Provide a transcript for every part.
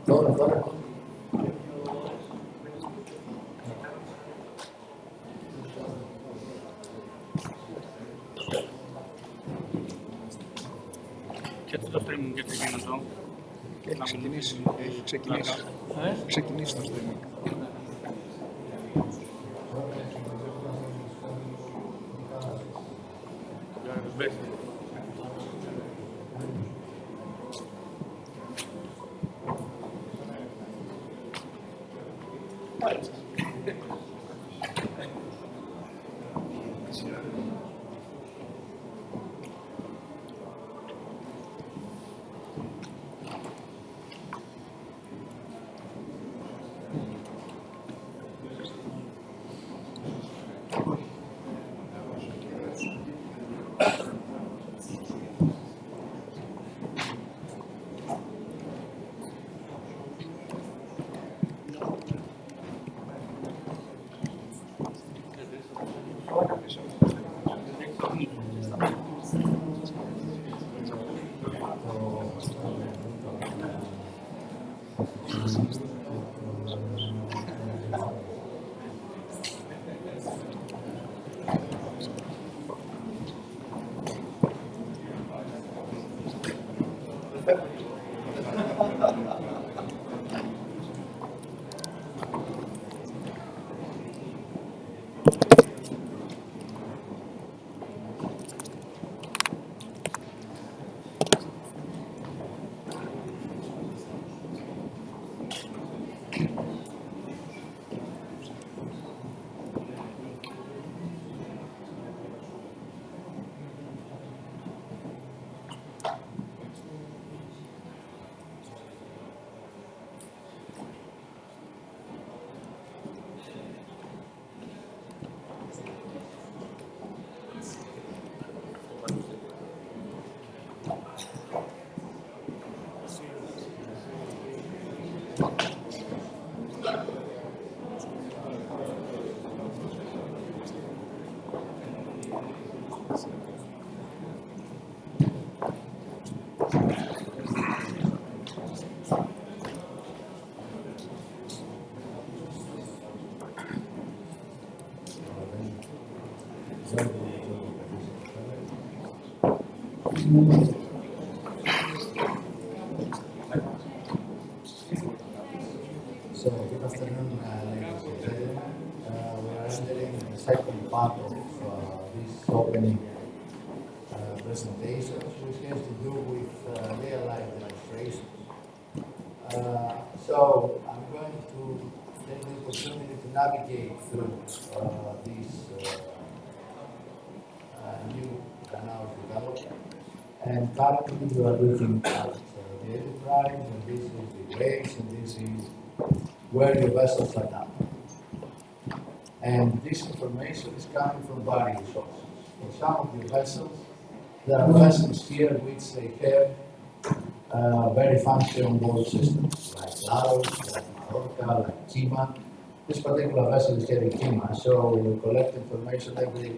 Τώρα. Και αυτό το streaming γιατί γίνει εδώ. Έχει ξεκινήσει το streaming. So, good afternoon, ladies and gentlemen. We are entering the second part of this opening presentation, which has to do with real-life demonstrations. So, I'm going to take the opportunity to navigate through this new Danaos development. And currently, you are looking at the enterprise, and this is the base, and this is where your vessels are now. And this information is coming from various sources. For some of your vessels, there are vessels here which they have very fancy onboard systems, like Danaos, like Mallorca, like Kima. This particular vessel is getting Kima, so we collect information every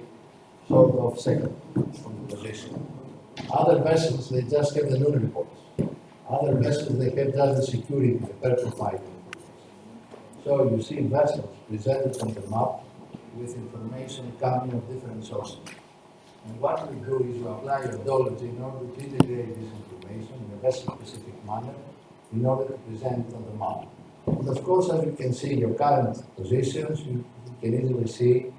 sort of second from the position. Other vessels, they just have the noon reports. Other vessels, they have just the security, the petrified reports. So you see vessels presented on the map with information coming of different sources. And what we do is we apply methodology in order to integrate this information in a vessel-specific manner in order to present it on the map. And of course, as you can see your current positions, you can easily see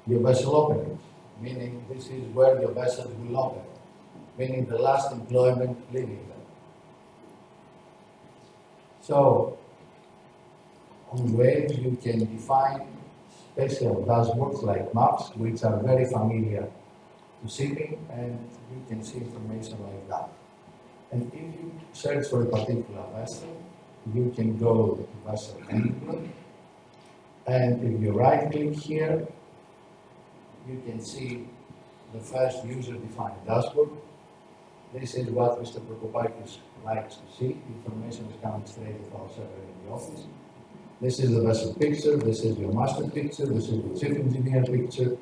your vessel openings, meaning this is where your vessels will open, meaning the last employment leaving them. So, on waves, you can define special dashboards like maps, which are very familiar to shipping, and you can see information like that. And if you search for a particular vessel, you can go to vessel handler, and if you right click here, you can see the first user-defined dashboard. This is what Mr. Prokopakis likes to see. Information is coming straight from our server in the office. This is the vessel picture, this is your master picture, this is the chief engineer picture,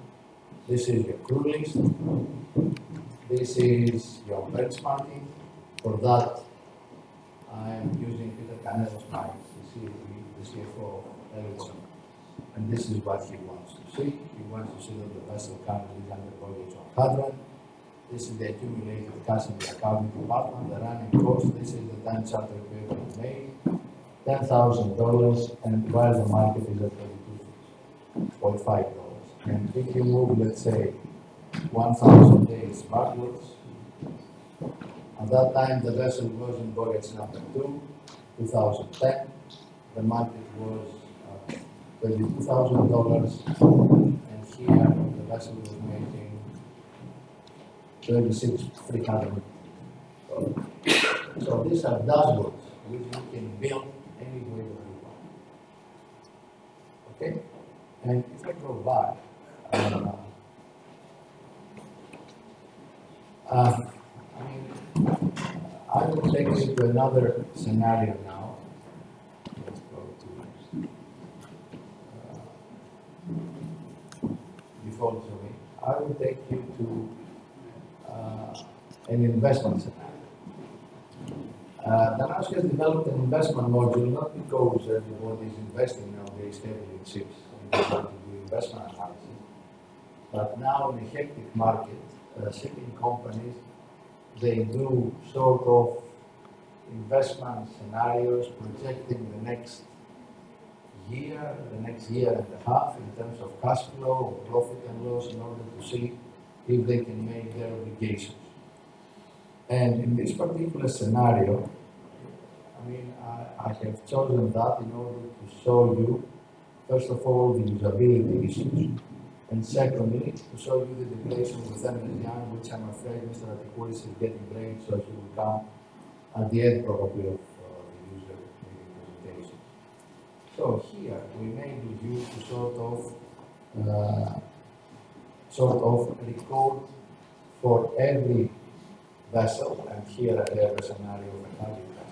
this is your crew list, this is your benchmarking. For that, I am using Peter Canelo's mic, the CFO of Ericsson. And this is what he wants to see. He wants to see that the vessel currently is under voyage on Hadron. This is the accumulated cash in the accounting department, the running cost. This is the time charter equivalent made, $10,000, and while the market is at $32.5. And if you move, let's say, 1,000 days backwards, at that time the vessel was in voyage number 2, 2010. The market was $32,000, and here the vessel was making $36,300. So these are dashboards which you can build any way you want. Okay? And if I go back, I will take you to another scenario now. Let's go to default zooming. I will take you to an investment scenario. Danaos has developed an investment module not because everybody is investing nowadays heavily in ships and they want to do investment analysis, but now in a hectic market, shipping companies, they do sort of investment scenarios projecting the next year and a half in terms of cash flow or profit and loss in order to see if they can make their obligations. And in this particular scenario, I have chosen that in order to show you, first of all, the usability issues, and secondly, to show you the integration with Ernst Young, which I'm afraid Mr. Atikouris is getting late, so he will come at the end probably of the user presentation. So here, we made the use to sort of record for every vessel, and here I have a scenario of a heavy vessel,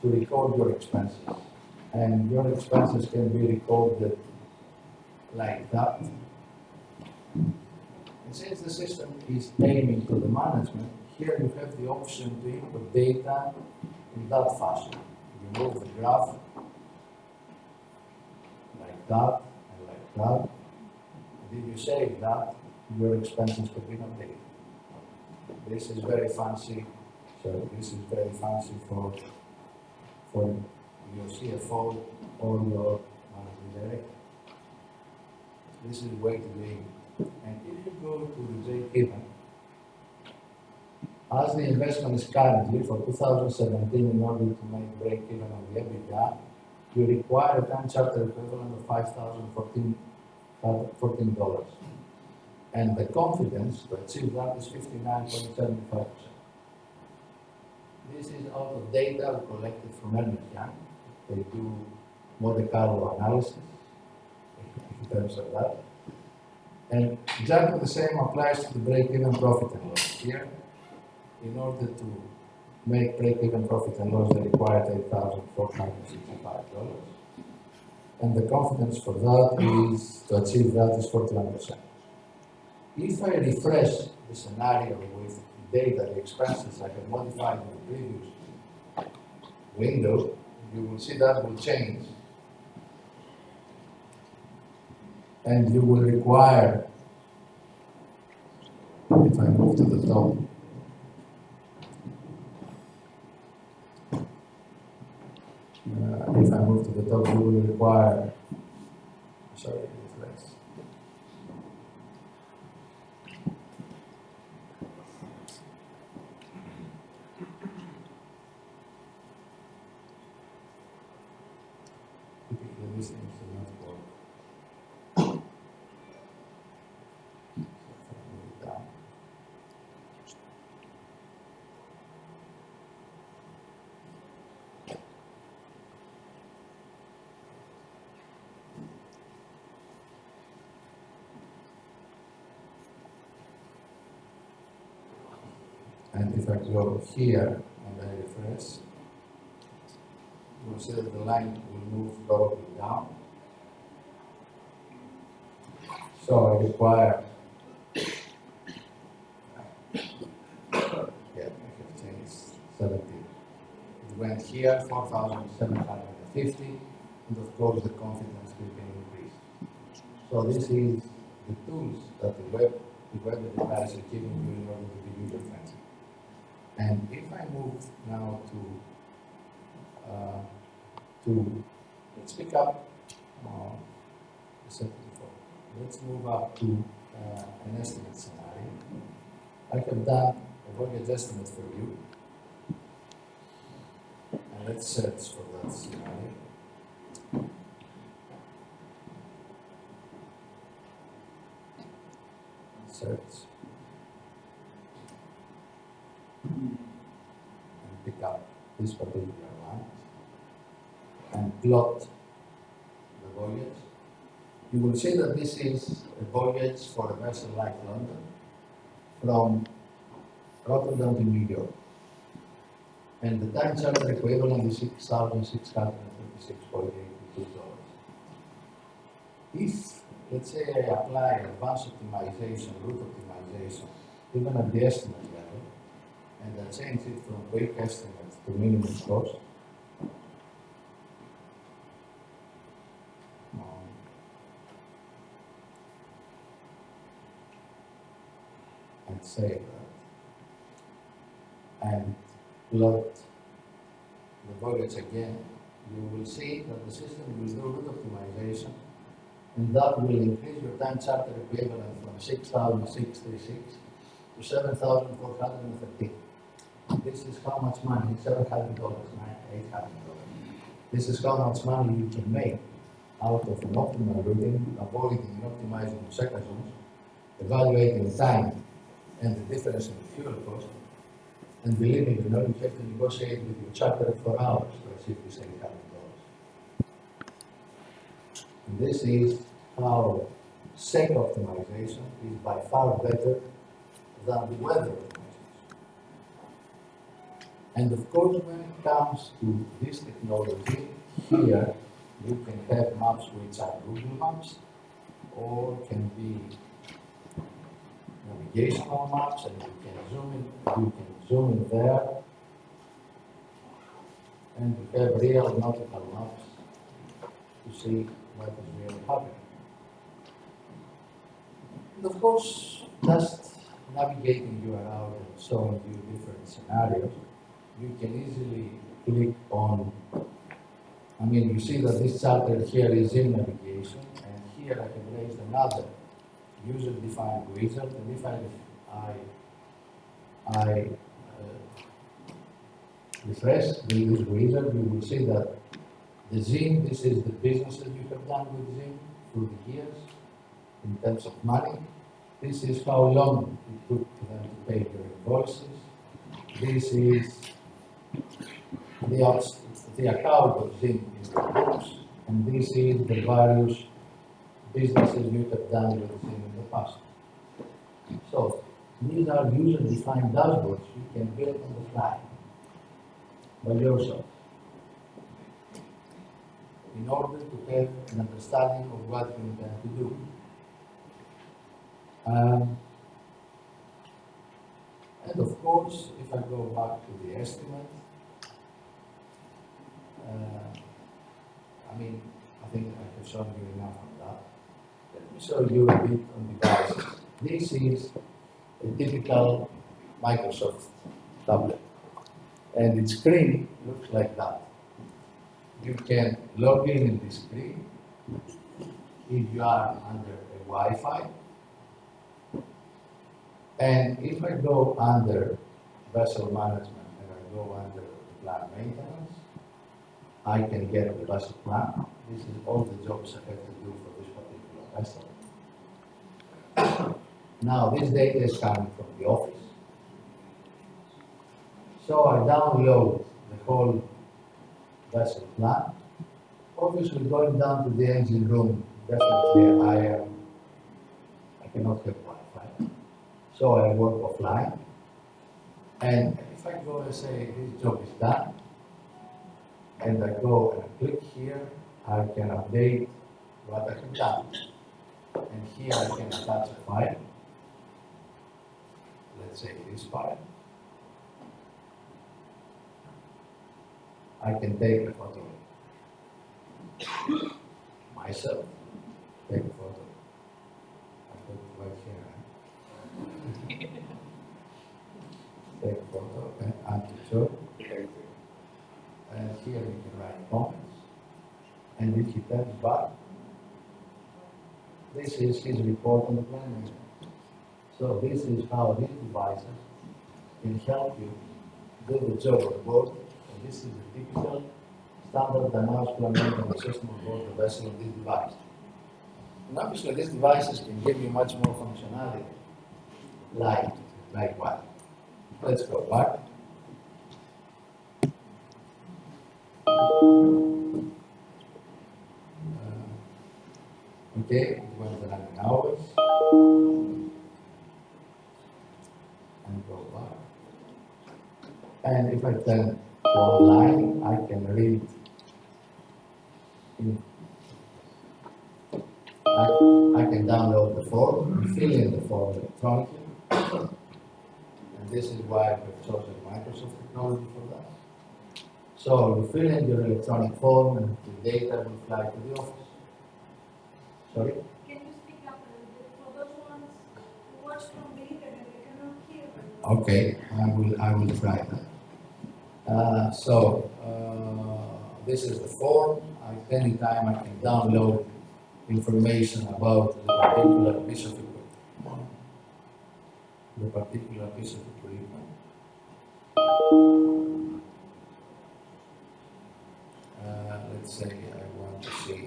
to record your expenses. And your expenses can be recorded like that. And since the system is aiming to the management, here you have the option to input data in that fashion. You move the graph like that and like that. And if you save that, your expenses could be updated. This is very fancy. So this is very fancy for your CFO or your managing director. This is the way to do it. And if you go to the break-even, as the investment is currently for 2017, in order to make break-even on the EBITDA, you require a time charter equivalent of $5,014. And the confidence to achieve that is 59.75%. This is out of data collected from Ernst Young. They do Monte Carlo analysis in terms of that. And exactly the same applies to the break-even profit and loss. Here, in order to make break-even profit and loss, they require $8,465. and the confidence for that is, to achieve that is 41%. If I refresh the scenario with data, the expenses I have modified in the previous window, you will see that will change. And you will require, if I move to the top, if I move to the top, you will require, sorry, refresh. Typically, these things do not work. So if I move it down. And if I go here and I refresh, you will see that the line will move probably down. So I require, I have changed 17. It went here, 4,750, and of course the confidence will be increased. So this is the tools that the web device is giving you in order to be user friendly. And if I move now let's pick up the second before. Let's move up to an estimate scenario. I have done a voyage estimate for you. And let's search for that scenario. Search. And pick up this particular one and plot the voyage. You will see that this is a voyage for a vessel like London from Rotterdam to New York. And the time charter equivalent is $6,636.82. If, let's say, I apply advanced optimization, route optimization, even at the estimate level, and I change it from quick estimate to minimum cost, and save that, and plot the voyage again, you will see that the system will do route optimization, and that will increase your time charter equivalent from 6,636 to 7,413. This is how much money, $700, $800. This is how much money you can make out of an optimal routing, avoiding and optimizing second zones, evaluating time and the difference in fuel cost. And believe me, you have to negotiate with your charterer for hours to achieve this $800. And this is how sec optimization is by far better than the weather optimization. And of course, when it comes to this technology, here you can have maps which are Google Maps, or can be navigational maps, and you can zoom in there, and you have real nautical maps to see what is really happening. And of course, just navigating you around and showing you different scenarios, you can easily click on, you see that this charter here is in navigation, and here I have raised another user-defined wizard, and if I refresh this wizard, you will see that the Zim, this is the businesses you have done with Zim through the years in terms of money. This is how long it took them to pay your invoices. This is the account of Zim in the books, and this is the various businesses you have done with Zim in the past. So these are user-defined dashboards you can build on the fly by yourself. in order to have an understanding of what you intend to do. And of course, if I go back to the estimate, I think I have shown you enough of that. Let me show you a bit on devices. This is a typical Microsoft tablet, and its screen looks like that. You can log in this screen if you are under a Wi-Fi. And if I go under vessel management and I go under plant maintenance, I can get the vessel plan. This is all the jobs I have to do for this particular vessel. Now, this data is coming from the office. So I download the whole vessel plan. Obviously, going down to the engine room, definitely I cannot have Wi-Fi. So I work offline. And if I go and say this job is done, and I go and click here, I can update what I have done. And here I can attach a file. Let's say this file. I can take a photo myself, take a photo. I put it right here. Take a photo and add to show. And here you can write comments. And if he taps back, this is his report on the plan. So this is how these devices can help you do the job on board. And this is the typical standard Danaos plan maintenance system on board the vessel of this device. And obviously these devices can give you much more functionality. Like what? Let's go back. Okay, it went running hours. And go back. And if I turn to online, I can read. I can download the form, fill in the form electronically. And this is why we've chosen Microsoft technology for that. So you fill in your electronic form and the data will fly to the office. Sorry? Can you speak up a little bit? For those ones who watch from the internet, they cannot hear very well. Okay, I will try that. This is the form. At any time I can download information about the particular piece of equipment. Let's say I want to see.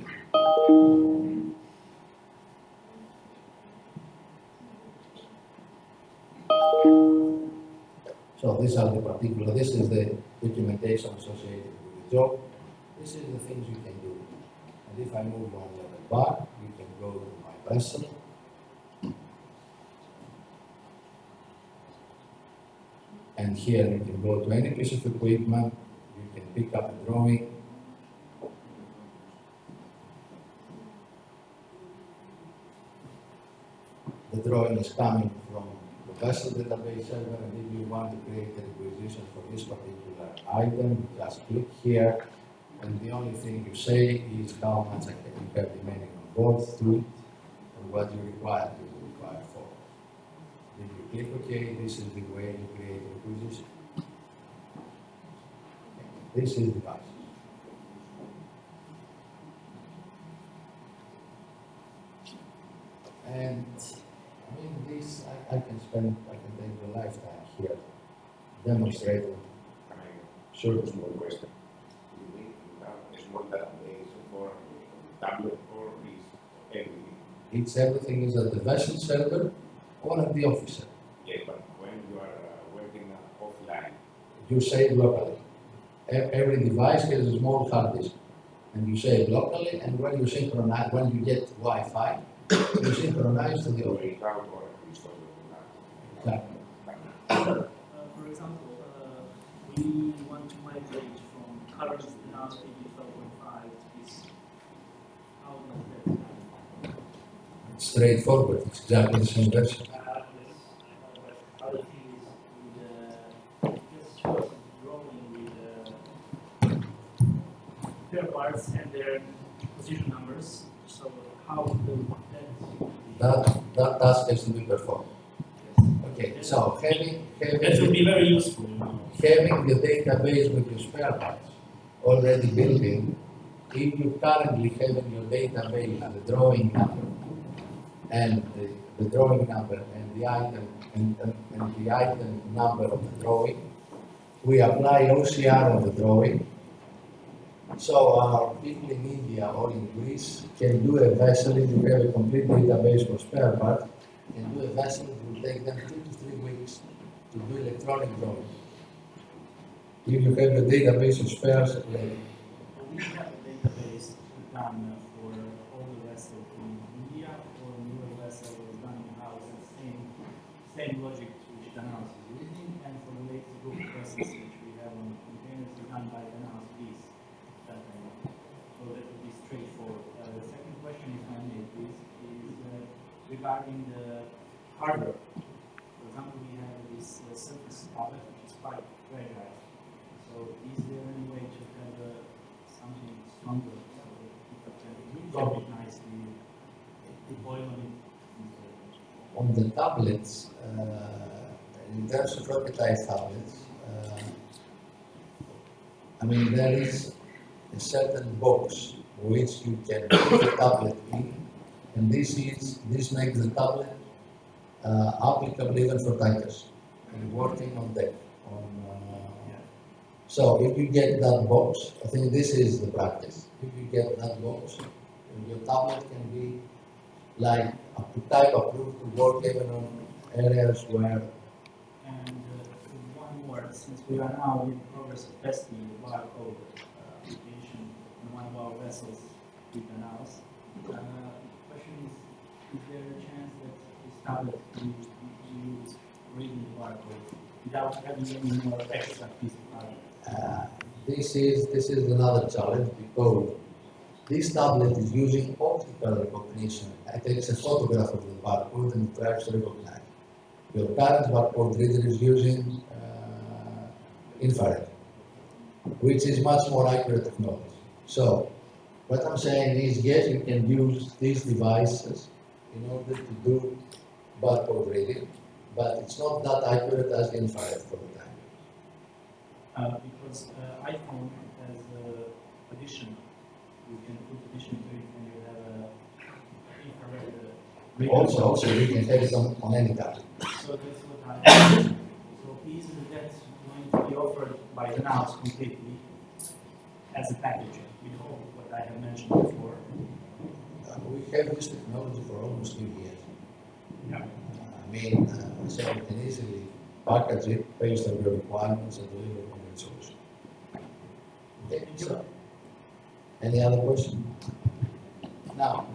So these are the particular, this is the documentation associated with the job. This is the things you can do. And if I move one level back, you can go to my vessel. And here you can go to any piece of equipment, you can pick up a drawing. The drawing is coming from the vessel database server, and if you want to create a requisition for this particular item, you just click here, and the only thing you say is how much you have remaining on board through it, and what you require for. If you click OK, this is the way you create a requisition. This is the device. And this, I can take a lifetime here demonstrating. Sure, a small question. You need to have a small database for tablet or is everything? It's everything is at the vessel server or at the office server. Yeah, but when you are working offline, You save locally. Every device has a small hard disk, and you save locally. And when you synchronize, when you get Wi-Fi, you synchronize to the you office. will have or install Exactly. For example, we want to migrate from current Danaos 12.5 to this straightforward, it's exactly the same version. Other thing is with just show us a drawing with their parts and their position numbers. So how will That task has to be performed. Okay, so that would be very useful. having the database with your spare parts already built in, if you currently have in your database the drawing number and the drawing number and the item and the item number of the drawing, we apply OCR on the drawing. So our people in India or in Greece can do a vessel if you have a complete database for spare parts, can do a vessel, it will take them 2 to 3 weeks to do electronic drawing. If you have a database of spares, We have a database done for all the vessels in India or newer vessels done in-house, and same logic which Danaos is using, and for the latest group of vessels which we have on containers is done by Danaos Bees. So that would be straightforward. The second question, if I may, please, is regarding the hardware. For example, we have this surface tablet which is quite fragile. So is there any way to have something stronger so that people can recognize the oil on it? on the tablets, in terms of prototype tablets, I mean, there is a certain box which you can put the tablet in, and this makes the tablet applicable even for tankers and working on deck. So if you get that box, I think this is the practice. If you get that box, your tablet can be like type approved to work even on areas where. And one more, since we are now in progress of testing the barcode application on one of our vessels with Danaos, the question is there a chance that this tablet can be used reading the barcode without having any more extra piece of hardware? This is another challenge because this tablet is using optical recognition. It takes a photograph of the barcode and tries to recognize. Your current barcode reader is using infrared, which is much more accurate technology. So, what I'm saying is, yes, you can use these devices in order to do barcode reading, but it's not that accurate as the infrared for the time. Because iPhone has addition. You can put addition to it when you have a infrared reader. Also, you can have it on any tablet. So that's what I. So is that going to be offered by Danaos completely as a package with all what I have mentioned before? We have this technology for almost 2 years. Yeah. I mean, so we can easily package it based on your requirements and deliver a complete solution. Okay, so, any other question? Now,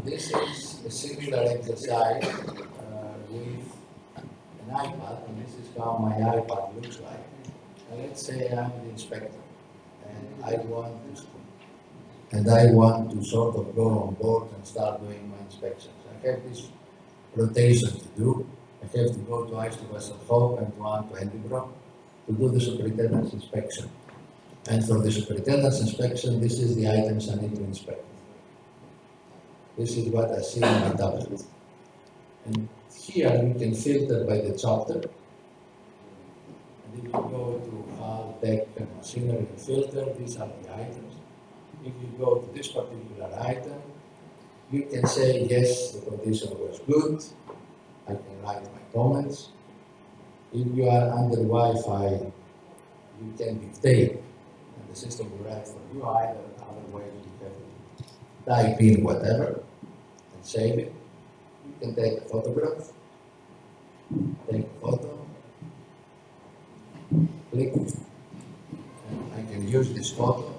this is a similar exercise with an iPad, and this is how my iPad looks like. Let's say I'm the inspector, and I want to sort of go on board and start doing my inspections. I have this rotation to do. I have to go to Ice to Vessel Hope and one to Edinburgh to do the superintendent's inspection. And for the superintendent's inspection, this is the items I need to inspect. This is what I see on my tablet. And here you can filter by the chapter. And if you go to hull, deck, and machinery and filter, these are the items. If you go to this particular item, you can say, yes, the condition was good. I can write my comments. If you are under Wi-Fi, you can dictate, and the system will write for you. Either other way, you can type in whatever and save it. You can take a photograph, take a photo, click, and I can use this photo.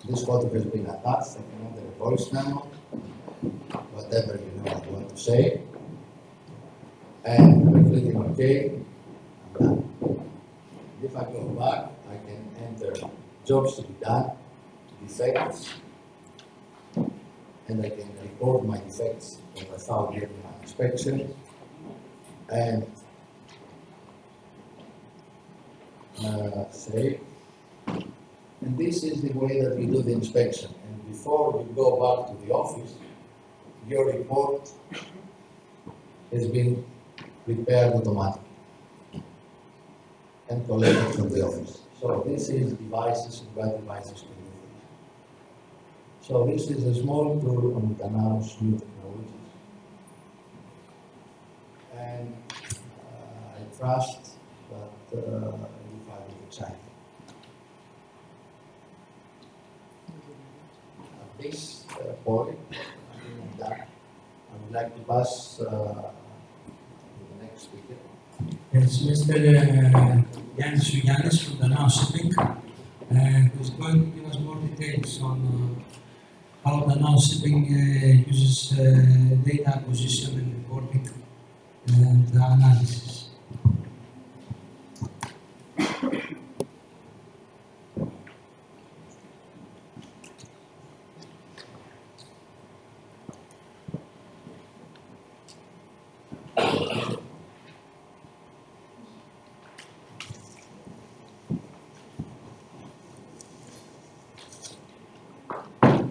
This photo has been attached. I can enter a voice memo, whatever I want to say. And by clicking OK, I'm done. If I go back, I can enter jobs to be done, defects, and I can report my defects without getting my inspection. And save. And this is the way that we do the inspection. And before you go back to the office, your report has been prepared automatically and collected from the office. So this is devices and what devices can do. So this is a small tour on Danaos new technologies. And I trust that you find it exciting. At this point, I'm done. I would like to pass to the next speaker. It's Mr. Yannis from Danaos Shipping, who's going to give us more details on how Danaos Shipping uses data acquisition and reporting and analysis.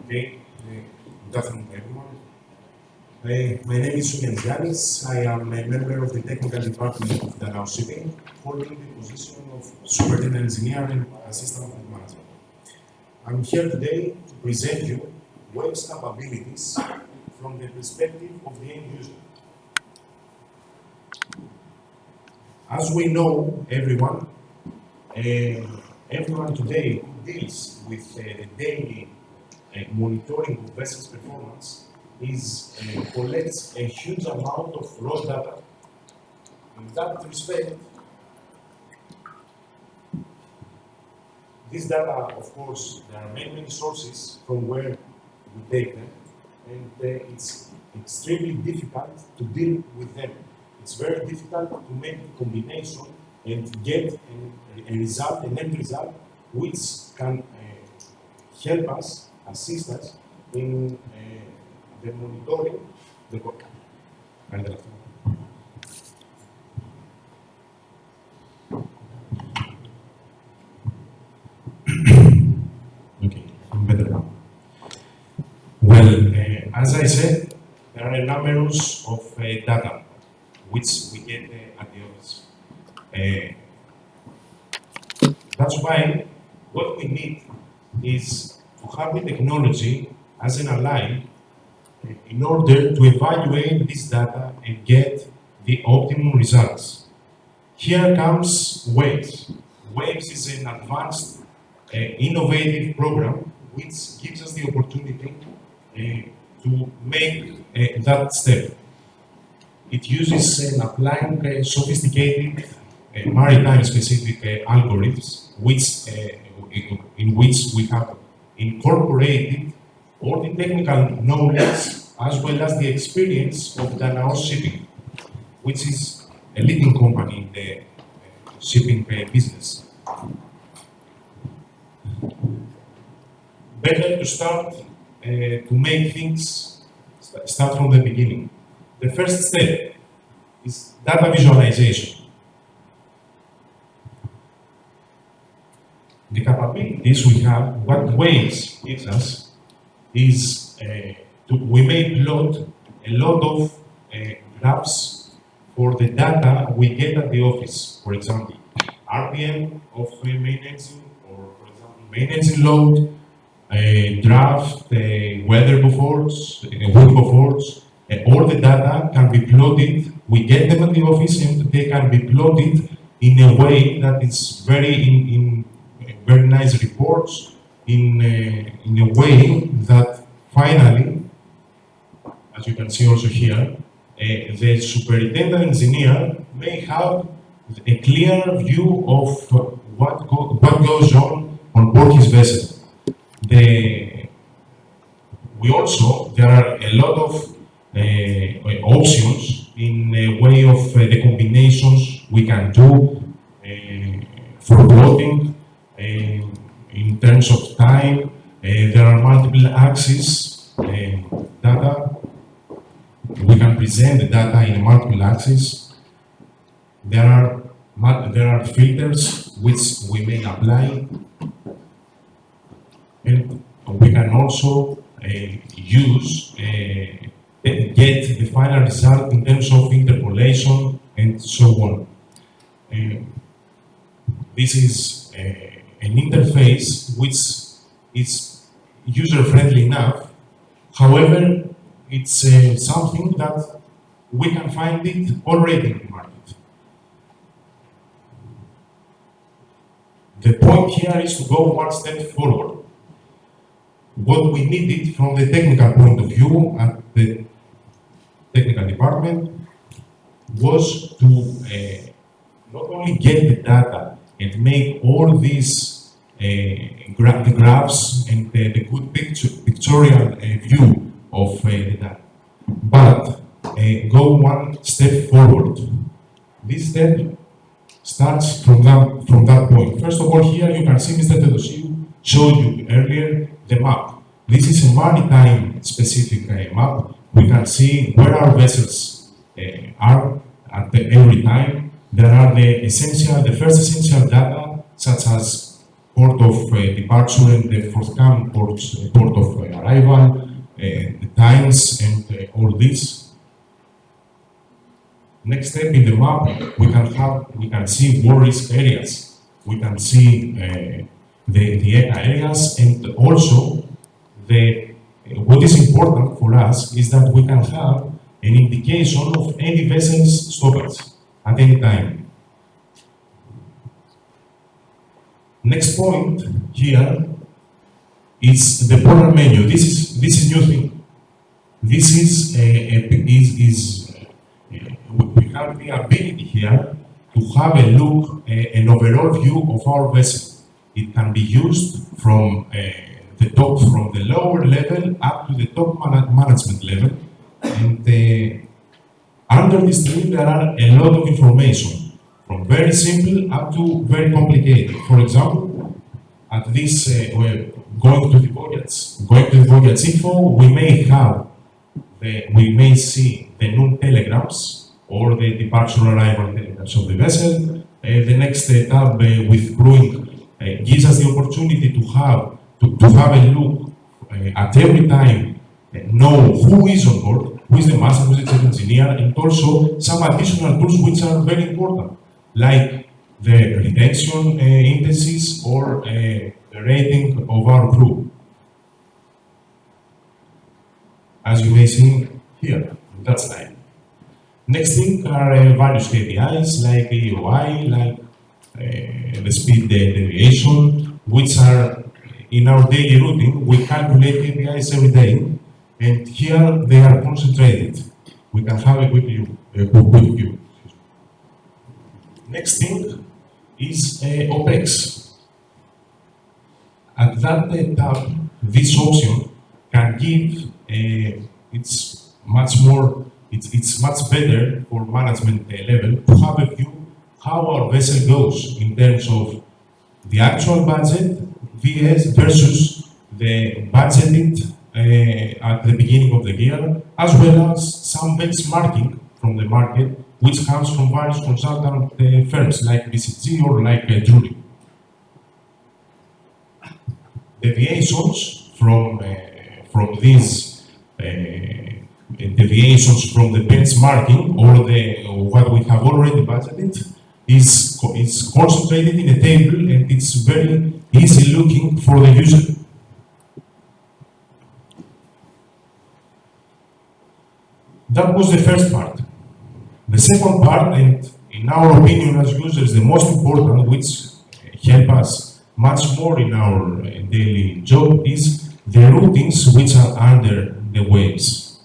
Okay, good afternoon, everyone. My name is Yannis. I am a member of the technical department of Danaos Shipping, holding the position of superintendent engineer and assistant of management. I'm here today to present you web's capabilities from the perspective of the end user. As we know, everyone today who deals with the daily monitoring of vessels' performance collects a huge amount of raw data. In that respect, this data, of course, there are many sources from where we take them, and it's extremely difficult to deal with them. It's very difficult to make a combination and get an end result, which can help us, assist us in the monitoring the work. Okay, better now. Well, as I said, there are a number of data which we get at the office. That's why what we need is to have the technology as an ally in order to evaluate this data and get the optimum results. Here comes WAVES. WAVES is an advanced, innovative program which gives us the opportunity to make that step. It uses applying sophisticated maritime-specific algorithms, in which we have incorporated all the technical knowledge as well as the experience of Danaos Shipping, which is a leading company in the shipping business. Better to start to make things start from the beginning. The first step is data visualization. The capabilities we have, what WAVES gives us, is we may plot a lot of graphs for the data we get at the office. For example, RPM of main engine, or for example, main engine load, draft, weather reports, wind reports. All the data can be plotted. We get them at the office, and they can be plotted in a way that is very very nice reports, in a way that finally, as you can see also here, the superintendent engineer may have a clear view of what goes on board his vessel. There are a lot of options in a way of the combinations we can do for plotting in terms terms of time, there are multiple axes data. We can present the data in multiple axes. There are filters which we may apply, and we can also use get the final result in terms of interpolation and so on. This is an interface which is user-friendly enough. However, it's something that we can find it already in the market. The point here is to go one step forward. What we needed from the technical point of view at the technical department was to not only get the data and make all these the graphs and the good pictorial view of the data, but go one step forward. This step starts from that point. First of all, here you can see Mr. Tedosiou showed you earlier the map. This is a maritime specific map. We can see where our vessels are at every time. There are the first essential data, such as port of departure and the forthcoming port of arrival, the times, and all this. Next step in the map, we can see war risk areas. We can see the ECA areas, and also what is important for us is that we can have an indication of any vessel's stoppage at any time. Next point here is the program menu. This is new thing. This is we have the ability here to have a look, an overall view of our vessel. It can be used from from the lower level up to the top management level, and under this tree there are a lot of information, from very simple up to very complicated. For example, at this going to the voyage info, we may see the noon telegrams or the departure arrival telegrams of the vessel. The next tab with crewing gives us the opportunity to have a look at every time, know who is on board, who is the master, who is the chief engineer, and also some additional tools which are very important, like the retention indices or the rating of our crew. As you may see here, in that slide. Next thing are various KPIs like EOI, like the speed deviation, which are in our daily routine. We calculate KPIs every day, and here they are concentrated. We can have a quick view. Next thing is OPEX. At that tab, this option can give it's much better for management level to have a view how our vessel goes in terms of the actual budget versus the budgeted at the beginning of the year, as well as some benchmarking from the market, which comes from various consultant firms like BCG or like Drury. Deviations from these deviations from the benchmarking or what we have already budgeted is concentrated in a table, and it's very easy looking for the user. That was the first part. The second part, and in our opinion as users, the most important, which help us much more in our daily job, is the routings which are under the waves.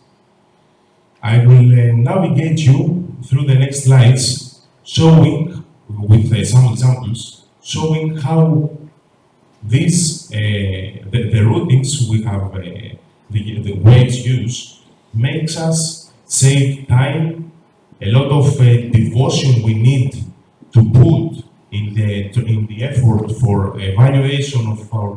I will navigate you through the next slides, showing with some examples, showing how these the routings we have the waves use makes us save time, a lot of devotion we need to put in the effort for evaluation of our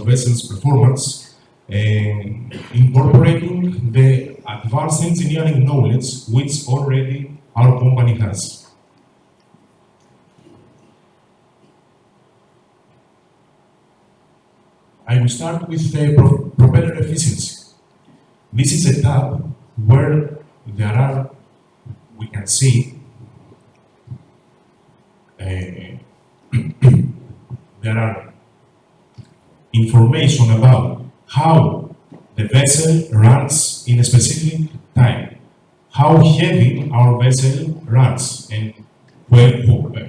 vessels' performance, incorporating the advanced engineering knowledge which already our company has. I will start with propeller efficiency. This is a tab where we can see there are information about how the vessel runs in a specific time, how heavy our vessel runs, and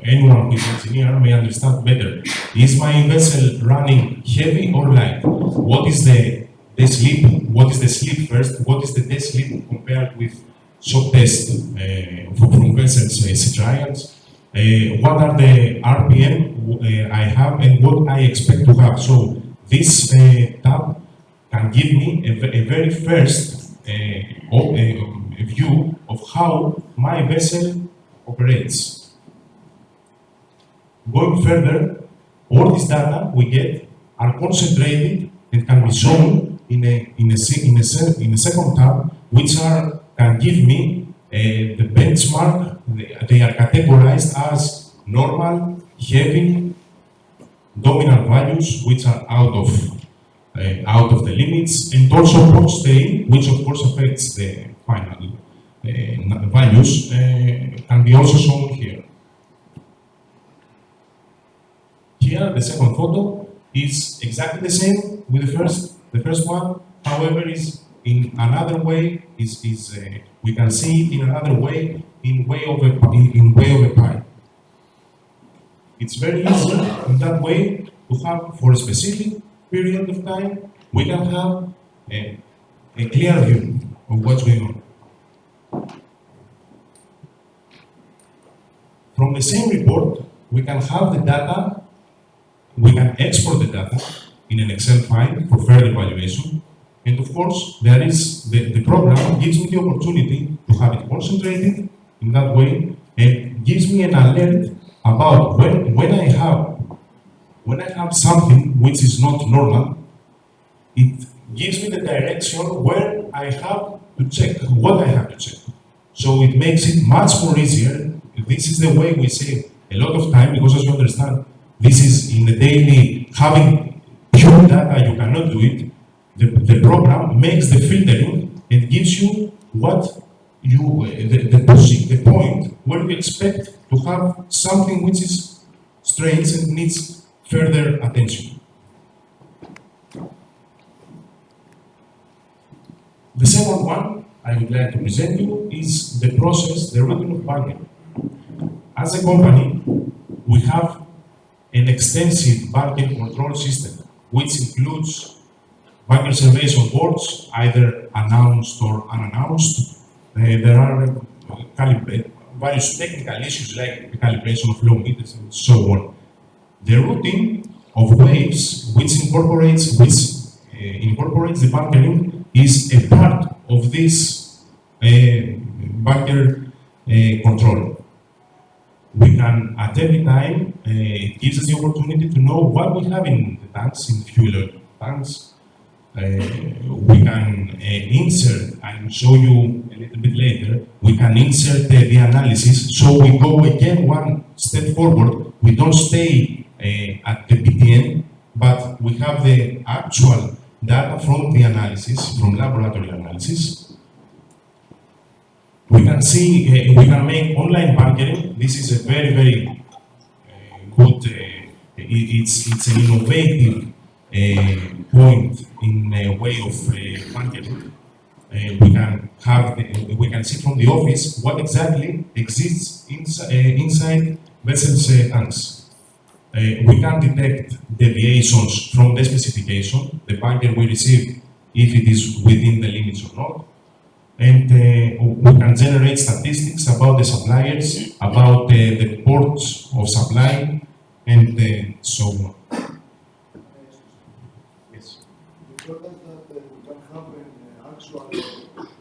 anyone who is an engineer may understand better. Is my vessel running heavy or light? What is the sleep? What is the sleep first? What is the dead sleep compared with shock test from vessels sea trials? What are the RPM I have and what I expect to have? So this tab can give me a very first view of how my vessel operates. Going further, all this data we get are concentrated and can be shown in a second tab, which can give me the benchmark. They are categorized as normal, heavy, dominant values, which are out of the limits, and also port stay, which of course affects the final values, can be also shown here. Here, the second photo is exactly the same with the first one. However, is in another way. We can see it in another way, in way of a pie. It's very easy in that way to have, for a specific period of time, we can have a clear view of what's going on. From the same report, we can have the data. We can export the data in an Excel file for further evaluation. And of course, there is the program gives me the opportunity to have it concentrated in that way and gives me an alert about when I have something which is not normal. It gives me the direction where I have to check, what I have to check. So it makes it much more easier. This is the way we save a lot of time, because as you understand, this is in the daily, having pure data, you cannot do it. The program makes the filtering and gives you the point where you expect to have something which is strange and needs further attention. The second one I would like to present you is the process, the routing of bunkering. As a company, we have an extensive bunkering control system, which includes bunker surveys on boards, either announced or unannounced. There are various technical issues like the calibration of flow meters and so on. The routing of waves, which incorporates the bunkering, is a part of this bunker control. We can, at any time, it gives us the opportunity to know what we have in the tanks, in the fuel tanks. We can insert, I will show you a little bit later, we can insert the analysis, so we go again one step forward. We don't stay at the PTN, but we have the actual data from the analysis, from laboratory analysis. We can see, we can make online bunkering. This is a very, very good, it's an innovative point in a way of bunkering. We can see from the office what exactly exists inside vessels' tanks. We can detect deviations from the specification, the bunker we receive, if it is within the limits or not. And we can generate statistics about the suppliers, about the ports of supply, and so on. Yes. The product that we can have an actual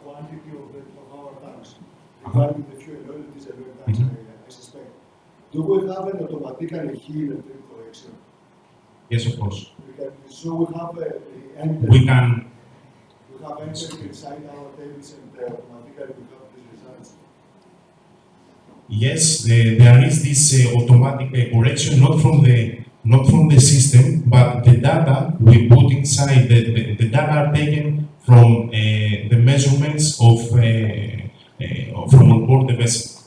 quantity of our tanks regarding the fuel oil, diesel oil tanks, I suspect. Do we have an automatically heal and trip correction? Yes, of course. So we have We can. we have entered inside our tables and automatically we have these results. Yes, there is this automatic correction, not from the system, but the data we put inside. The data are taken from the measurements from on board the vessel.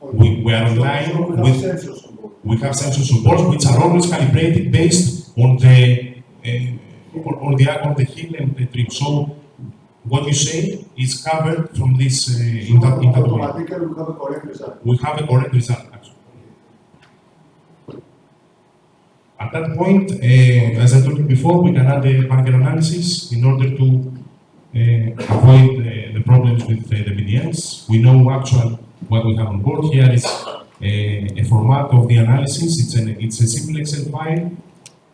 We are online So we have with sensors on board. we have sensors on board which are always calibrated based on the hill and the trip. So what you say is covered from this in that way. Automatically we have a correct result. We have a correct result, actually. At that point, as I told you before, we can add a bunker analysis in order to avoid the problems with the BDLs. We know actually what we have on board. Here is a format of the analysis. It's a simple Excel file.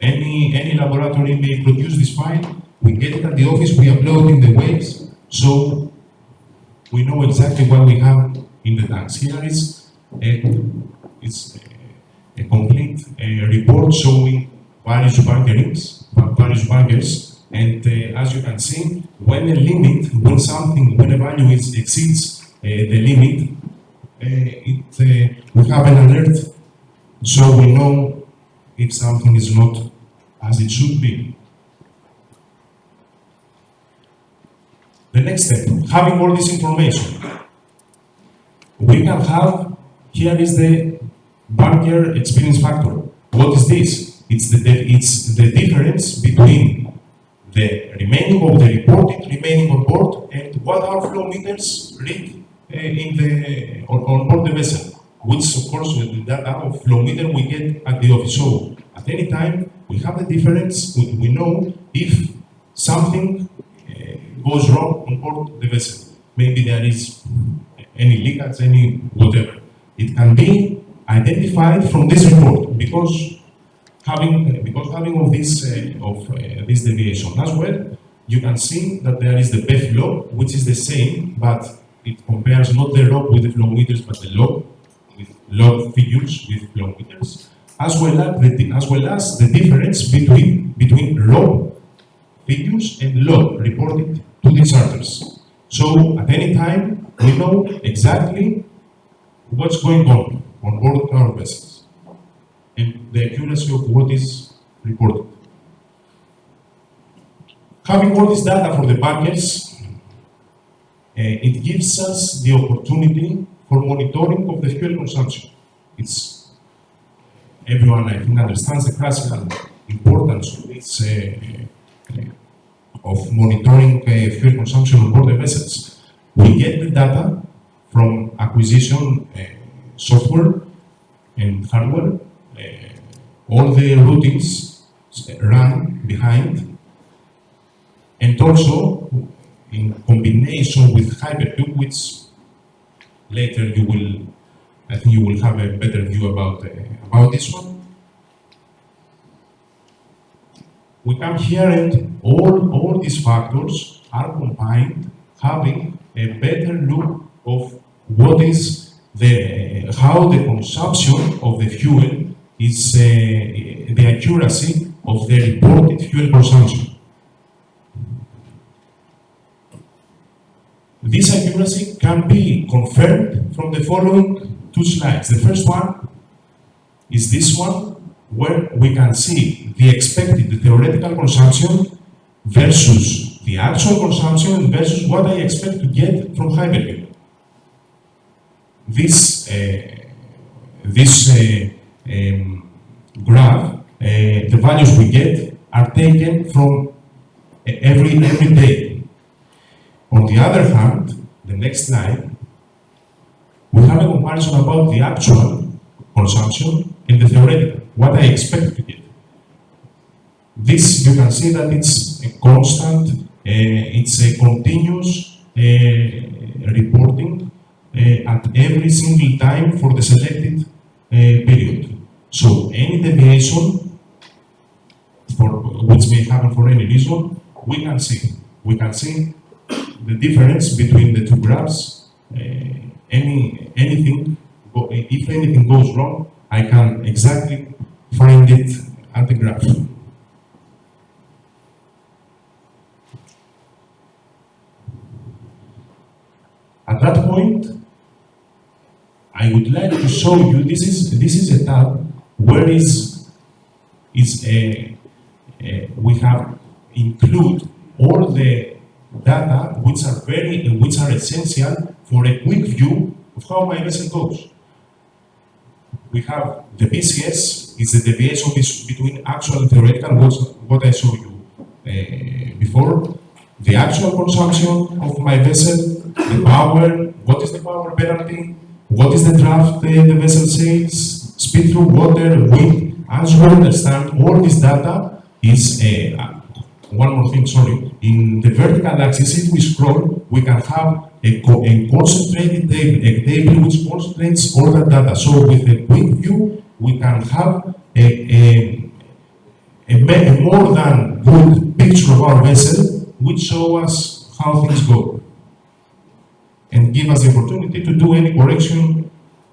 Any laboratory may produce this file. We get it at the office, we upload in the waves, so we know exactly what we have in the tanks. Here is a complete report showing various bunkerings, various bunkers, and as you can see, when a value exceeds the limit, we have an alert, so we know if something is not as it should be. The next step, having all this information, we can have, here is the bunker experience factor. What is this? It's the difference between the remaining of the reported remaining on board and what our flow meters read on board the vessel, which of course the data of flow meter we get at the office. So at any time we have the difference, we know if something goes wrong on board the vessel. Maybe there is any leakage, any whatever. It can be identified from this report because having of this deviation as well. You can see that there is the BEF log, which is the same, but it compares not the log with the flow meters, but the log with log figures with flow meters, as well as the difference between log figures and log reported to the charters. So at any time, we know exactly what's going on board our vessels and the accuracy of what is reported. Having all this data for the bunkers, it gives us the opportunity for monitoring of the fuel consumption. Everyone, I think, understands the classical importance of this of monitoring fuel consumption on board the vessels. We get the data from acquisition software and hardware. All the routines run behind, and also in combination with Hypercube, which later I think you will have a better view about this one. We come here and all these factors are combined, having a better look of what is how the consumption of the fuel is the accuracy of the reported fuel consumption. This accuracy can be confirmed from the following two slides. The first one is this one, where we can see the expected, the theoretical consumption versus the actual consumption versus what I expect to get from Hypercube. This graph, the values we get are taken from every day. On the other hand, the next slide, we have a comparison about the actual consumption and the theoretical, what I expect to get. This, you can see that it's a constant, it's a continuous reporting at every single time for the selected period. So any deviation, which may happen for any reason, we can see. We can see the difference between the two graphs. If anything goes wrong, I can exactly find it at the graph. At that point, I would like to show you, this is a tab where we have include all the data which are essential for a quick view of how my vessel goes. We have the BCS is the deviation between actual and theoretical, what I showed you before. The actual consumption of my vessel, the power, what is the power penalty, what is the draft the vessel sails, speed through water, wind. As you understand, all this data is one more thing, sorry. In the vertical axis, if we scroll, we can have a concentrated table, a table which concentrates all that data. So with a quick view, we can have a more than good picture of our vessel, which show us how things go and give us the opportunity to do any correction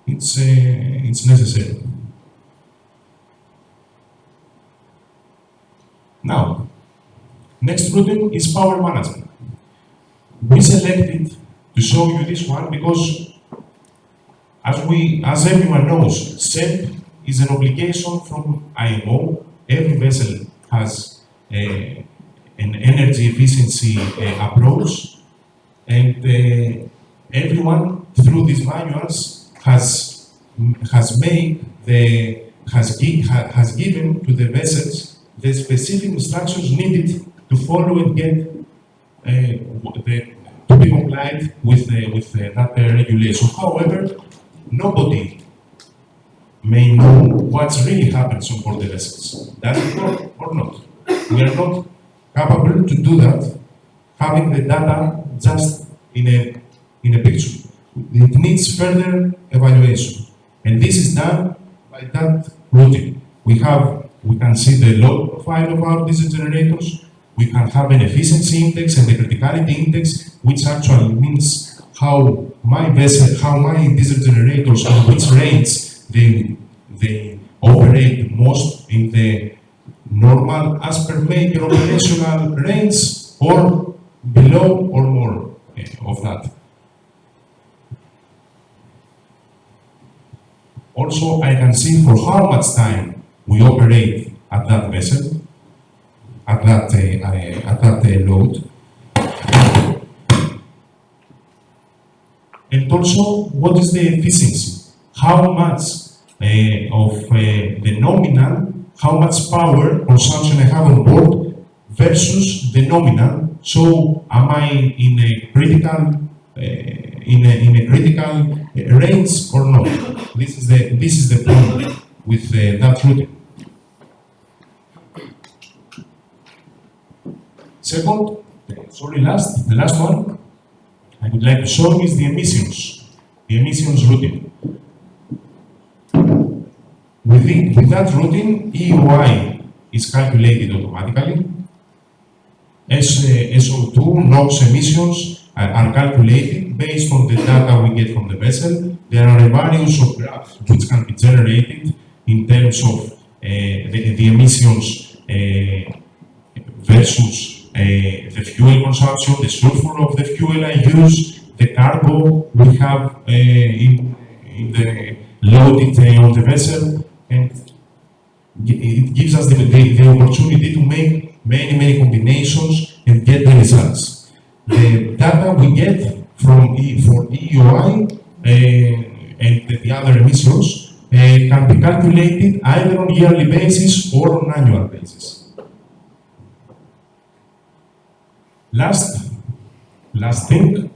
it's necessary. Now, next routine is power management. We selected to show you this one because, as everyone knows, SEP is an obligation from IMO. Every vessel has an energy efficiency approach, and everyone through these manuals has given to the vessels the specific instructions needed to follow and get to be compliant with that regulation. However, nobody may know what really happens on board the vessels. Does it work or not? We are not capable to do that, having the data just in a picture. It needs further evaluation. And this is done by that routine. We can see the load profile of our diesel generators. We can have an efficiency index and a criticality index, which actually means how my diesel generators, on which rates they operate most in the normal as per maker operational range, or below or more of that. Also, I can see for how much time we operate at that vessel, at that load. And also, what is the efficiency? How much of the nominal, how much power consumption I have on board versus the nominal. So, am I in a critical range or not? This is the point with that routine. Second, the last one I would like to show is the emissions routine. With that routine, EOI is calculated automatically. SO2, NOx emissions are calculated based on the data we get from the vessel. There are a variety of graphs which can be generated in terms of the emissions versus the fuel consumption, the sulfur of the fuel I use, the cargo we have in the loaded on the vessel, and it gives us the opportunity to make many combinations and get the results. The data we get for EOI and the other emissions can be calculated either on yearly basis or on annual basis. Last thing,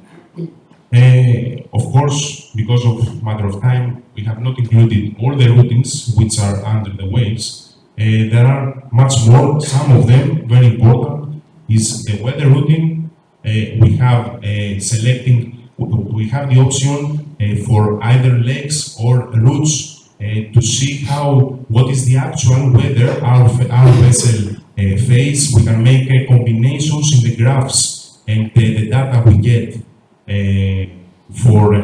of course, because of matter of time, we have not included all the routines which are under the waves. There are much more. Some of them, very important, is the weather routine. We have we have the option for either legs or routes to see what is the actual weather our vessel face. We can make combinations in the graphs and the data we get for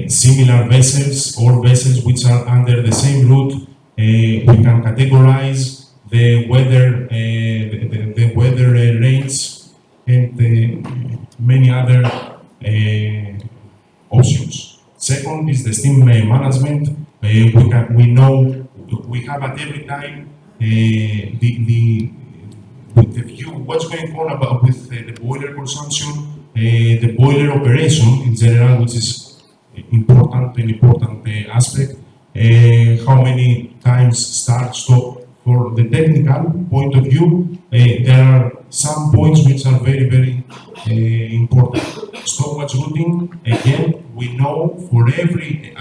similar vessels or vessels which are under the same route. We can categorize the weather, the weather rates, and many other options. Second is the steam management. We know we have at every time with the view what's going on about with the boiler consumption, the boiler operation in general, which is an important aspect. How many times start, stop. For the technical point of view, there are some points which are very important. Stopwatch routing, again, we know at every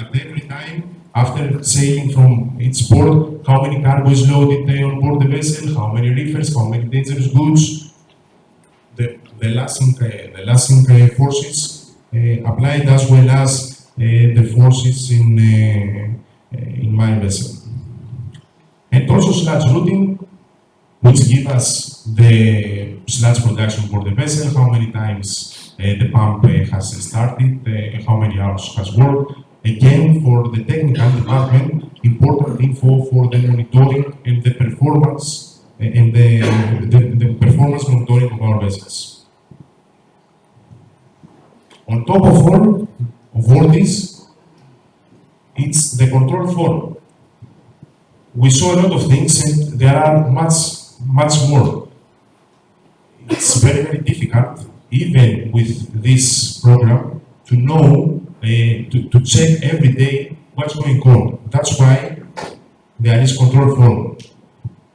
time, after sailing from its port, how many cargo is loaded on board the vessel, how many reefers, how many dangerous goods. The lasting forces applied, as well as the forces in my vessel. And also sludge routing, which give us the sludge production for the vessel, how many times the pump has started, how many hours has worked. Again, for the technical department, important info for the monitoring and the performance and the performance monitoring of our vessels. On top of all this, it's the control forum. We saw a lot of things, and there are much more. It's very difficult, even with this program, to know, to check every day what's going on. That's why there is control forum,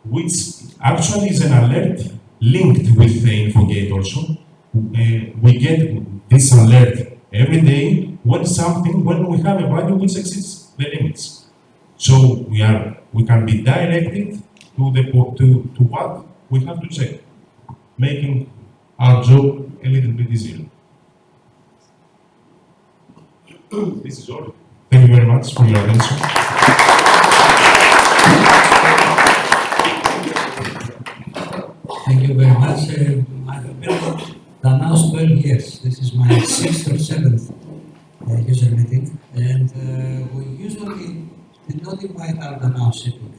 which actually is an alert linked with the InfoGate also. We get this alert every day when we have a value which exceeds the limits. So we can be directed to what we have to check, making our job a little bit easier. This is all. Thank you very much for your attention. Thank you very much. I have been at Danaos 12 years. This is my 6th or 7th user meeting, and we usually did not invite our Danaos shipping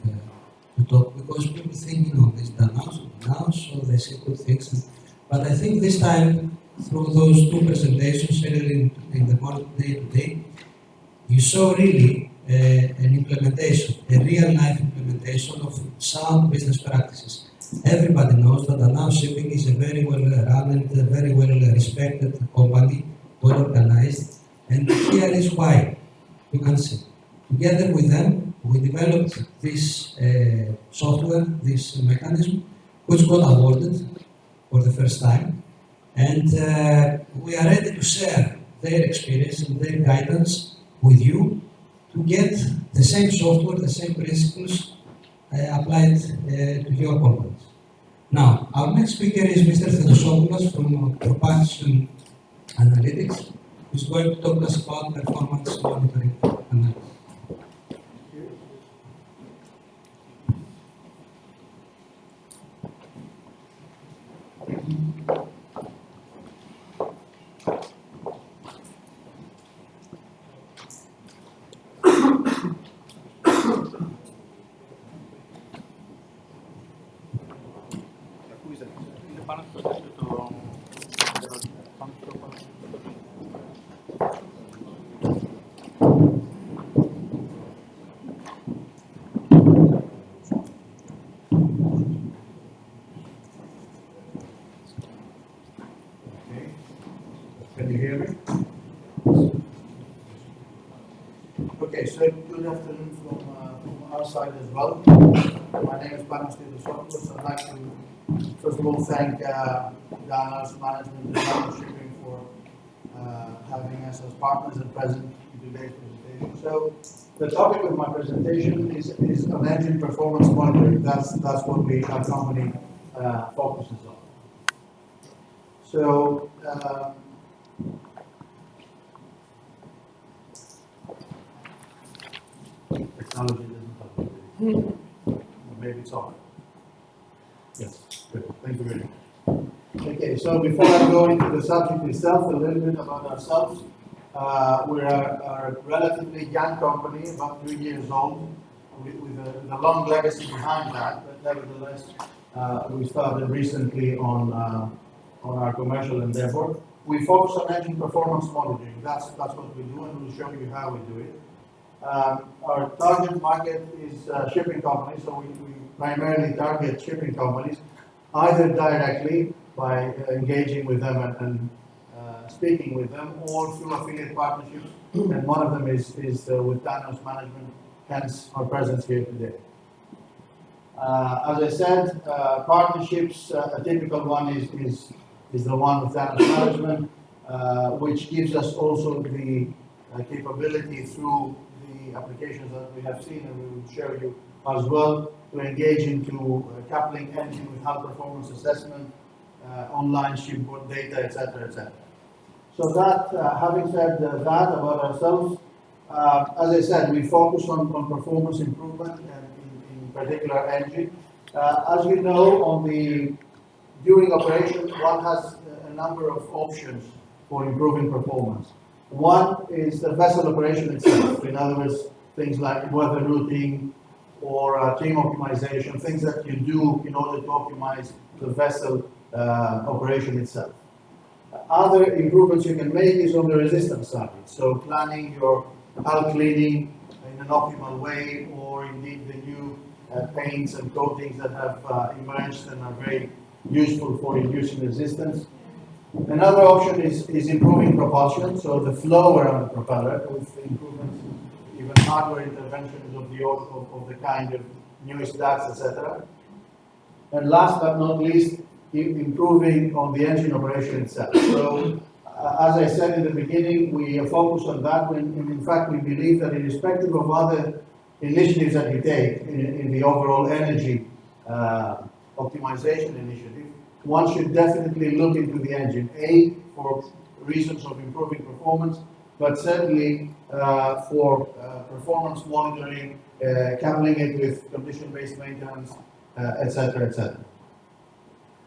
to talk, because people think, this Danaos, so they say good things. But I think this time, through those two presentations earlier in the morning, day-to-day, you saw really an implementation, a real-life implementation of sound business practices. Everybody knows that Danaos Shipping is a very well-run and a very well-respected company, well-organized, and here is why. You can see. Together with them, we developed this software, this mechanism, which got awarded for the first time, and we are ready to share their experience and their guidance with you to get the same software, the same principles applied to your companies. Now, our next speaker is Mr. Theodosopoulos from Propulsion Analytics, who is going to talk to us about performance monitoring analysis. Can you hear me? Okay, so good afternoon from our side as well. My name is Panos Theodosopoulos. I'd like to, first of all, thank Danaos management and Danaos Shipping for having us as partners and present in today's presentation. So, the topic of my presentation is on engine performance monitoring. That's what our company focuses on. So, technology doesn't help you. Maybe it's on. Yes, good. Thank you very much. Okay, so before I go into the subject itself, a little bit about ourselves. We're a relatively young company, about 3 years old, with a long legacy behind that, but nevertheless, we started recently on our commercial endeavor. We focus on engine performance monitoring. That's what we do, and we'll show you how we do it. Our target market is shipping companies, so we primarily target shipping companies, either directly by engaging with them and speaking with them, or through affiliate partnerships, and one of them is with Danaos Management, hence our presence here today. As I said, partnerships, a typical one is the one with Danaos Management, which gives us also the capability through the applications that we have seen, and we will show you as well, to engage into coupling engine with hull performance assessment, online shipboard data, etc., etc. So that, having said that about ourselves, as I said, we focus on performance improvement and in particular engine. As you know, during operation, one has a number of options for improving performance. One is the vessel operation itself. In other words, things like weather routing or team optimization, things that you do in order to optimize the vessel operation itself. Other improvements you can make is on the resistance side. So planning your hull cleaning in an optimal way, or indeed the new paints and coatings that have emerged and are very useful for reducing resistance. Another option is improving propulsion, so the flow around the propeller with improvements, even hardware interventions of the kind of newest ducts, etc. And last but not least, improving on the engine operation itself. So, as I said in the beginning, we are focused on that, and in fact we believe that irrespective of other initiatives that we take in the overall energy optimization initiative, one should definitely look into the engine, A, for reasons of improving performance, but certainly for performance monitoring, coupling it with condition-based maintenance, etc., etc.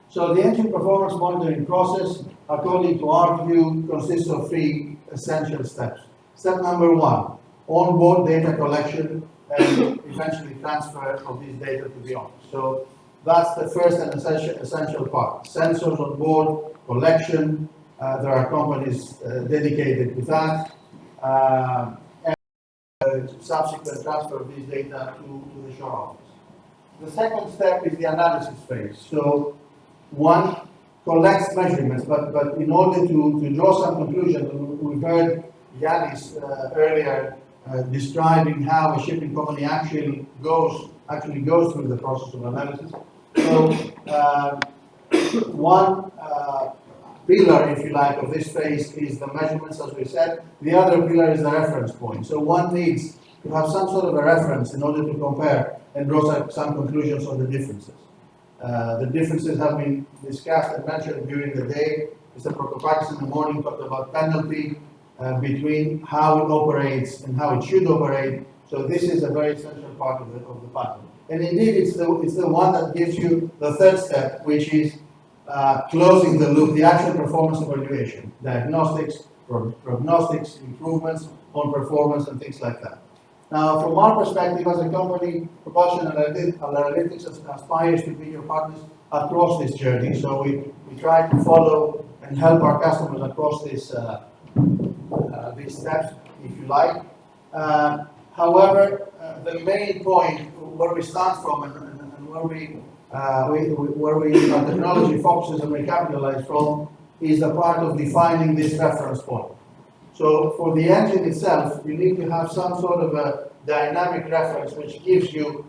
So the engine performance monitoring process, according to our view, consists of 3 essential steps. Step number 1, onboard data collection and eventually transfer of these data to the office. So that's the first and essential part. Sensors on board, collection, there are companies dedicated to that, and subsequent transfer of these data to the shore office. The second step is the analysis phase. So one collects measurements, but in order to draw some conclusions, we heard Yanis earlier describing how a shipping company actually goes through the process of analysis. So one pillar, if you like, of this phase is the measurements, as we said. The other pillar is the reference point. So one needs to have some sort of a reference in order to compare and draw some conclusions on the differences. The differences have been discussed and mentioned during the day. Mr. Prokopakis in the morning talked about penalty between how it operates and how it should operate. So this is a very essential part of the pattern. And indeed, it's the one that gives you the third step, which is closing the loop, the actual performance evaluation, diagnostics, prognostics, improvements on performance, and things like that. Now, from our perspective as a company, Propulsion Analytics aspires to be your partners across this journey. So we try to follow and help our customers across these steps, if you like. However, the main point where we start from and where our technology focuses and we capitalize from is the part of defining this reference point. So for the engine itself, you need to have some sort of a dynamic reference which gives you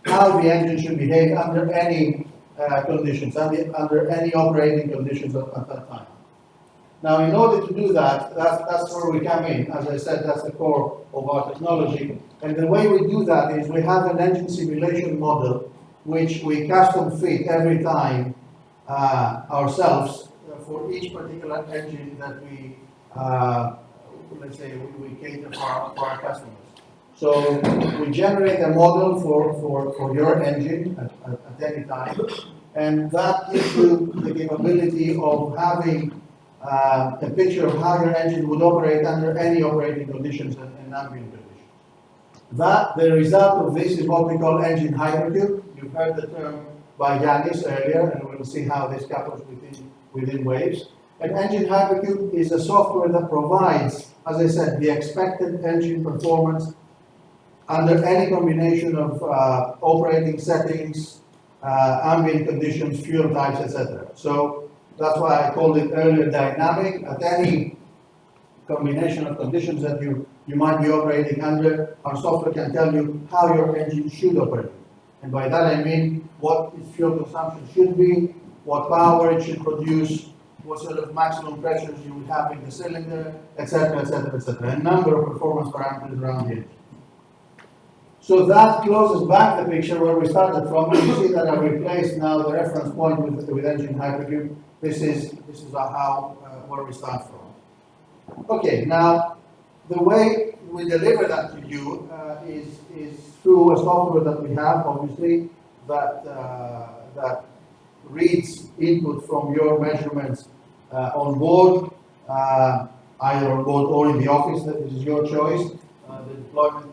how the engine should behave under any conditions, under any operating conditions at that time. Now, in order to do that, that's where we come in. As I said, that's the core of our technology. And the way we do that is we have an engine simulation model which we custom fit every time ourselves for each particular engine that we let's say we cater for our customers. So we generate a model for your engine at any time, and that gives you the capability of having a picture of how your engine would operate under any operating conditions and ambient conditions. The result of this is what we call engine hypercube. You've heard the term by Yanis earlier, and we'll see how this couples within waves. An engine hypercube is a software that provides, as I said, the expected engine performance under any combination of operating settings, ambient conditions, fuel types, etc. So that's why I called it earlier dynamic. At any combination of conditions that you might be operating under, our software can tell you how your engine should operate. And by that I mean what its fuel consumption should be, what power it should produce, what sort of maximum pressures you would have in the cylinder, etc., etc., etc. A number of performance parameters around the engine. So that closes back the picture where we started from. And you see that I've replaced now the reference point with engine hypercube. This is where we start from. Okay, now the way we deliver that to you is through a software that we have, obviously, that reads input from your measurements on board, either on board or in the office. That is your choice, the deployment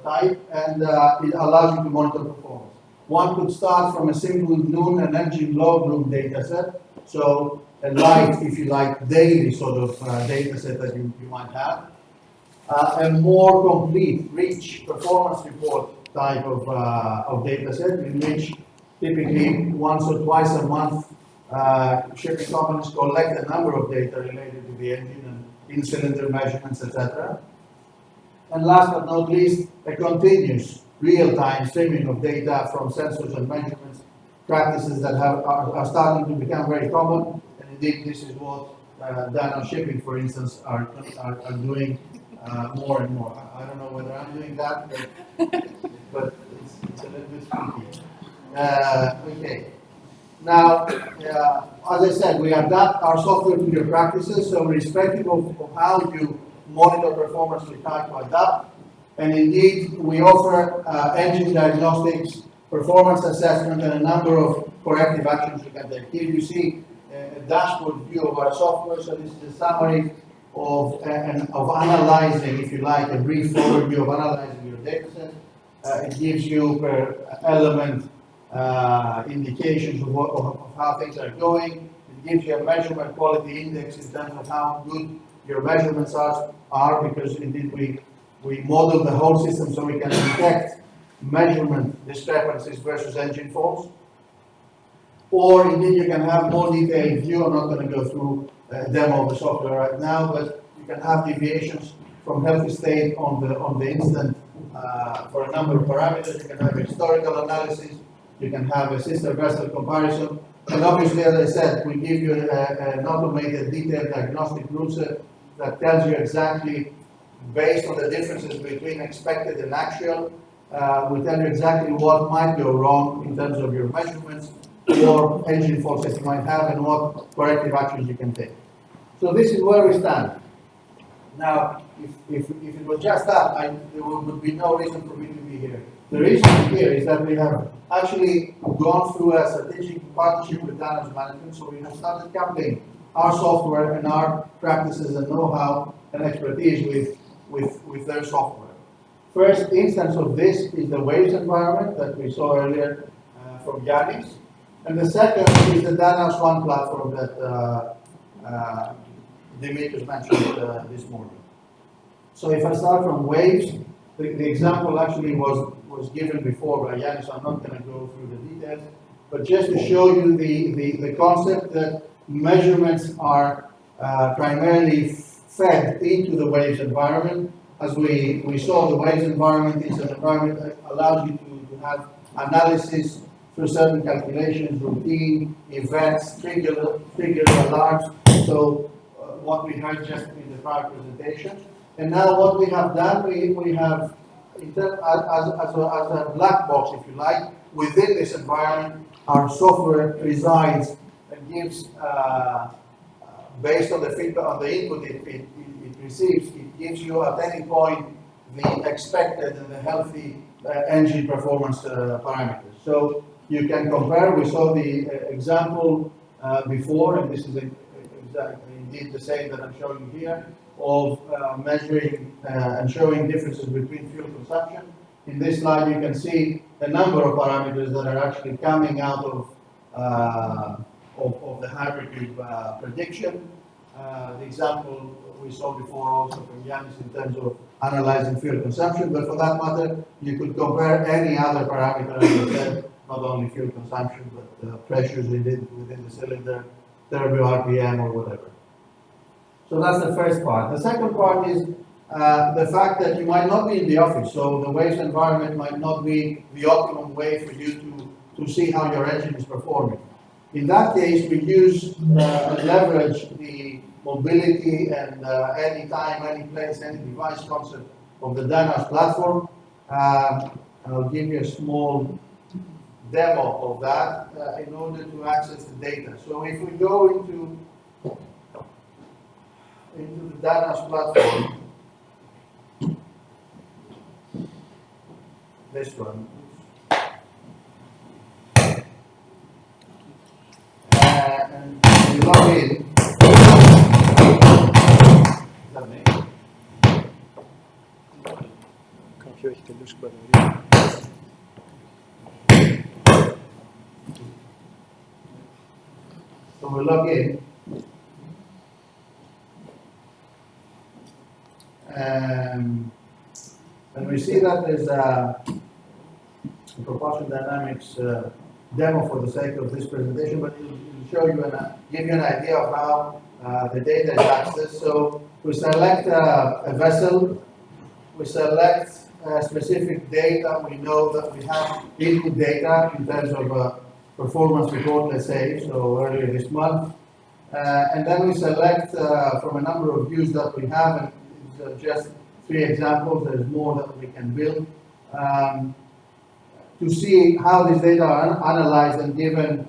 type, and it allows you to monitor performance. One could start from a single noon and engine log room data set, so a light, if you like, daily sort of data set that you might have. A more complete, rich performance report type of data set, in which typically once or twice a month shipping companies collect a number of data related to the engine and in-cylinder measurements, etc. And last but not least, a continuous real-time streaming of data from sensors and measurements, practices that are starting to become very common. And indeed, this is what Danaos shipping, for instance, are doing more and more. I don't know whether I'm doing that, but it's a little bit spooky. Okay. Now, as I said, we adapt our software to your practices, so irrespective of how you monitor performance, we try to adapt. And indeed, we offer engine diagnostics, performance assessment, and a number of corrective actions you can take. Here you see a dashboard view of our software. So this is a summary of analyzing, if you like, a brief overview of analyzing your data set. It gives you per element indications of how things are going. It gives you a measurement quality index in terms of how good your measurements are, because indeed we model the whole system so we can detect measurement discrepancies versus engine faults. Or indeed you can have more detailed view. I'm not going to go through a demo of the software right now, but you can have deviations from healthy state on the instant for a number of parameters. You can have historical analysis. You can have a sister vessel comparison. And obviously, as I said, we give you an automated detailed diagnostic rule set that tells you exactly, based on the differences between expected and actual, we tell you exactly what might go wrong in terms of your measurements or engine faults that you might have and what corrective actions you can take. So this is where we stand. Now, if it was just that, there would be no reason for me to be here. The reason here is that we have actually gone through a strategic partnership with Danaos Management, so we have started coupling our software and our practices and know-how and expertise with their software. First instance of this is the Waves environment that we saw earlier from Yanis. And the second is the Danaos One platform that Dimitris mentioned this morning. So if I start from Waves, the example actually was given before by Yanis, so I'm not going to go through the details, but just to show you the concept that measurements are primarily fed into the Waves environment. As we saw, the Waves environment is an environment that allows you to have analysis through certain calculations, routine, events, trigger alarms. So what we heard just in the prior presentation. And now what we have done, we have, as a black box, if you like, within this environment, our software resides and gives, based on the feedback, on the input it receives, it gives you at any point the expected and the healthy engine performance parameters. So you can compare. We saw the example before, and this is indeed the same that I'm showing you here, of measuring and showing differences between fuel consumption. In this slide, you can see a number of parameters that are actually coming out of the hypercube prediction. The example we saw before also from Yanis in terms of analyzing fuel consumption, but for that matter, you could compare any other parameter, as I said, not only fuel consumption, but pressures within the cylinder, turbo RPM or whatever. So that's the first part. The second part is the fact that you might not be in the office, so the waves environment might not be the optimum way for you to see how your engine is performing. In that case, we use and leverage the mobility and any time, any place, any device concept of the Danaos platform. I'll give you a small demo of that in order to access the data. So if we go into the Danaos platform, this one, and we log in. Is that me? So we log in, and we see that there's a propulsion dynamics demo for the sake of this presentation, but it'll show you and give you an idea of how the data is accessed. So we select a vessel, we select specific data. We know that we have input data in terms of performance report, let's say, so earlier this month. And then we select from a number of views that we have, and it's just 3 examples, there's more that we can build, to see how these data are analyzed and given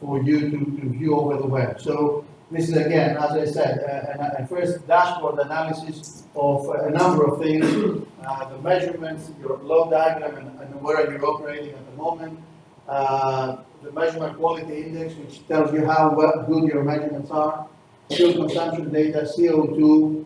for you to view over the web. So this is again, as I said, a first dashboard analysis of a number of things, the measurements, your load diagram and where you're operating at the moment, the measurement quality index, which tells you how good your measurements are, fuel consumption data, CO2,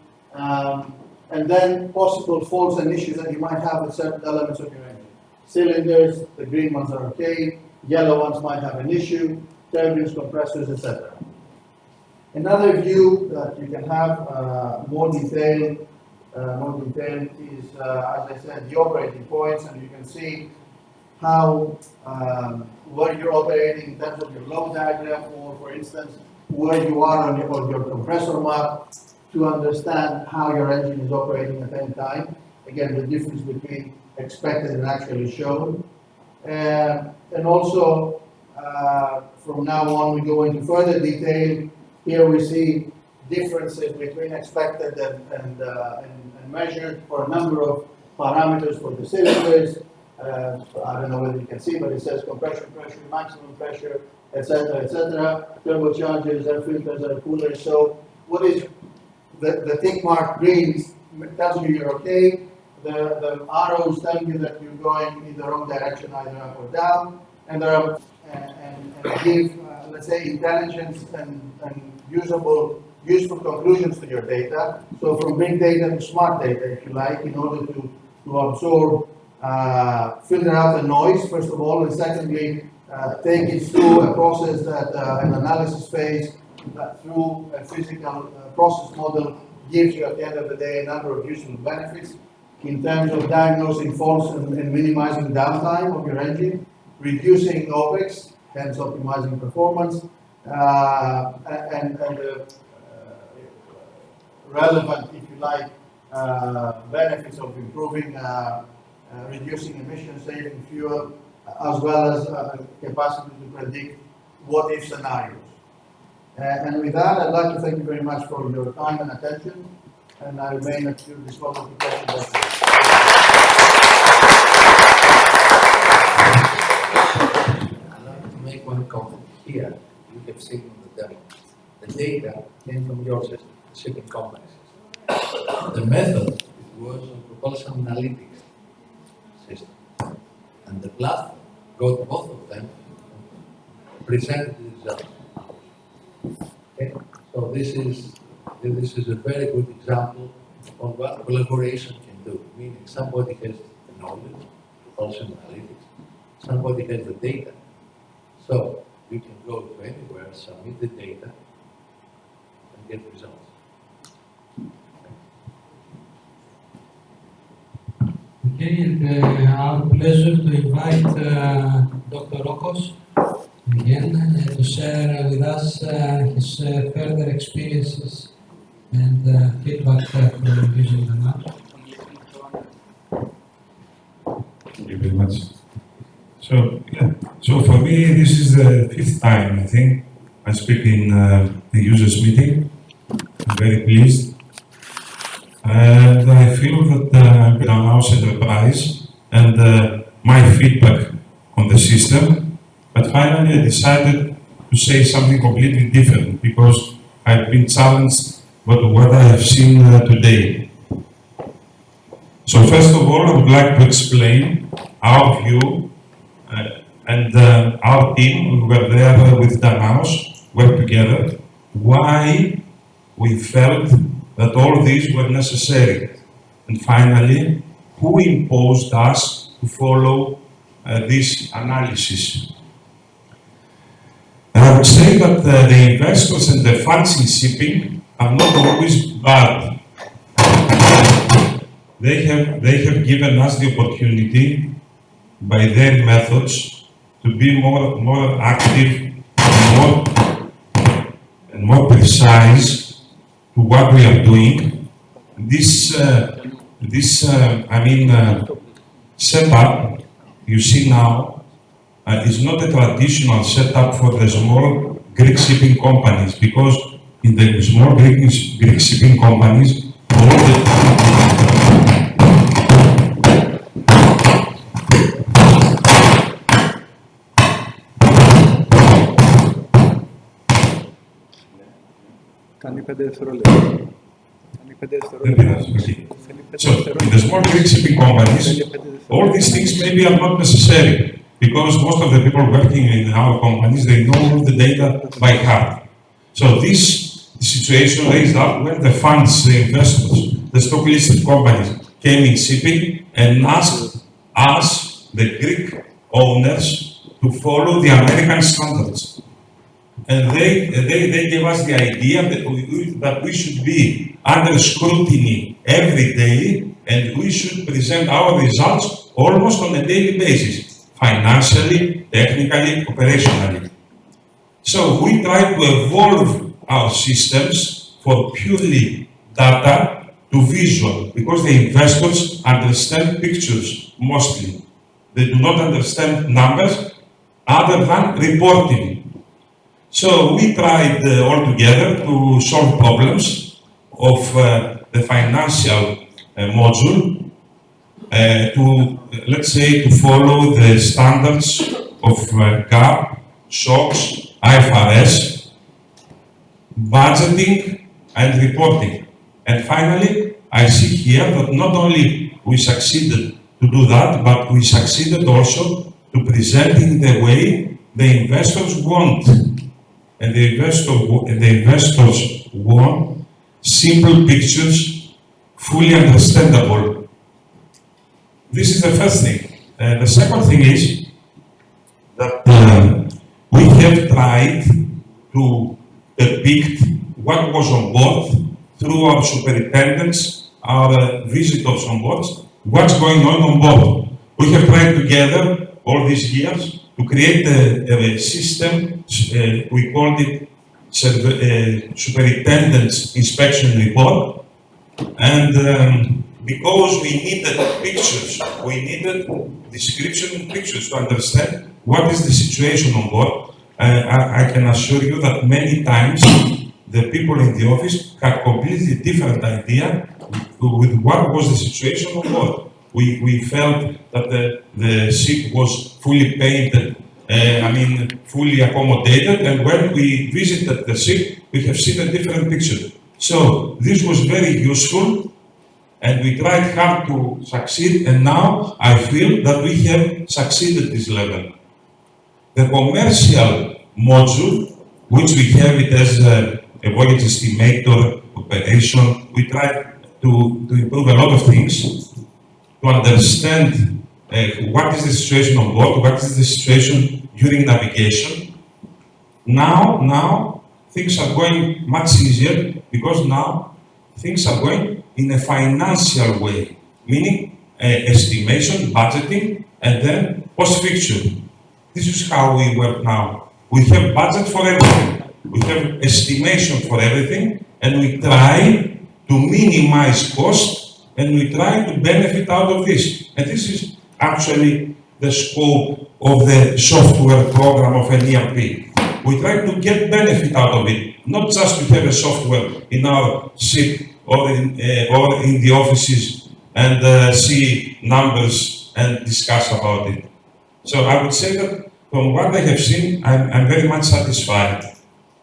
and then possible faults and issues that you might have with certain elements of your engine. Cylinders, the green ones are okay, yellow ones might have an issue, turbines, compressors, etc. Another view that you can have more detailed is, as I said, the operating points, and you can see how where you're operating in terms of your load diagram, or for instance, where you are on your compressor map, to understand how your engine is operating at any time. Again, the difference between expected and actually shown. And also, from now on, we go into further detail. Here we see differences between expected and measured for a number of parameters for the cylinders. I don't know whether you can see, but it says compression pressure, maximum pressure, etc., etc. Turbochargers, air filters, air coolers. So what is the tick mark green tells you you're okay. The arrows tell you that you're going in the wrong direction, either up or down, and there are and give let's say intelligence and useful conclusions to your data. So from big data to smart data, if you like, in order to absorb, filter out the noise first of all, and secondly take it through a process that an analysis phase that through a physical process model gives you at the end of the day a number of useful benefits in terms of diagnosing faults and minimizing downtime of your engine, reducing OPEX, hence optimizing performance, and relevant, if you like, benefits of improving, reducing emissions, saving fuel, as well as capacity to predict what-if scenarios. And with that, I'd like to thank you very much for your time and attention, and I remain at your disposal for questions. I'd like to make one comment here. You have seen on the demo. The data came from your system, the shipping company system. The method was a propulsion analytics system. And the platform got both of them, presented the results. So this is a very good example of what collaboration can do. Meaning somebody has the knowledge, also analytics, somebody has the data. So you can go to anywhere, submit the data, and get results. Okay, and our pleasure to invite Dr. Rokos again to share with us his further experiences and feedback from using the map. Thank you very much. So, yeah. So for me, this is the 5th time, I think, I speak in the users meeting. I'm very pleased. And I feel that Danaos enterprise and my feedback on the system, but finally I decided to say something completely different because I've been challenged by what I have seen today. So first of all, I would like to explain our view and our team, we were there with Danaos, worked together, why we felt that all these were necessary. And finally, who imposed us to follow this analysis? And I would say that the investors and the funds in shipping are not always bad. They have given us the opportunity, by their methods, to be more active and more precise to what we are doing. This setup you see now is not a traditional setup for the small Greek shipping companies, because in the small Greek shipping companies, all the Κάνει 5 δευτερόλεπτα. Κάνει 5 δευτερόλεπτα. So, in the small Greek shipping companies, all these things maybe are not necessary, because most of the people working in our companies, they know all the data by heart. So this situation raised up when the funds, the investors, the stock listed companies came in shipping and asked us, the Greek owners, to follow the American standards. And they gave us the idea that we should be under scrutiny every day, and we should present our results almost on a daily basis, financially, technically, operationally. So we try to evolve our systems for purely data to visual, because the investors understand pictures mostly. They do not understand numbers other than reporting. So we tried all together to solve problems of the financial module, to, let's say, to follow the standards of GAAP, SOX, IFRS, budgeting and reporting. And finally, I see here that not only we succeeded to do that, but we succeeded also to present in the way the investors want. And the investors want simple pictures, fully understandable. This is the first thing. The second thing is that we have tried to depict what was on board through our superintendents, our visitors on board, what's going on board. We have tried together all these years to create a system, we called it Superintendent's Inspection Report. And because we needed pictures, we needed description and pictures to understand what is the situation on board. I can assure you that many times the people in the office had completely different idea with what was the situation on board. We felt that the ship was fully painted, fully accommodated, and when we visited the ship, we have seen a different picture. So this was very useful, and we tried hard to succeed, and now I feel that we have succeeded this level. The commercial module, which we have it as a voyage estimator, operation. We try to improve a lot of things, to understand what is the situation on board, what is the situation during navigation. Now things are going much easier because now things are going in a financial way, meaning estimation, budgeting, and then post-fixture. This is how we work now. We have budget for everything. We have estimation for everything, and we try to minimize cost, and we try to benefit out of this. And this is actually the scope of the software program of an ERP. We try to get benefit out of it, not just to have a software in our ship or in the offices and see numbers and discuss about it. So I would say that from what I have seen, I'm very much satisfied.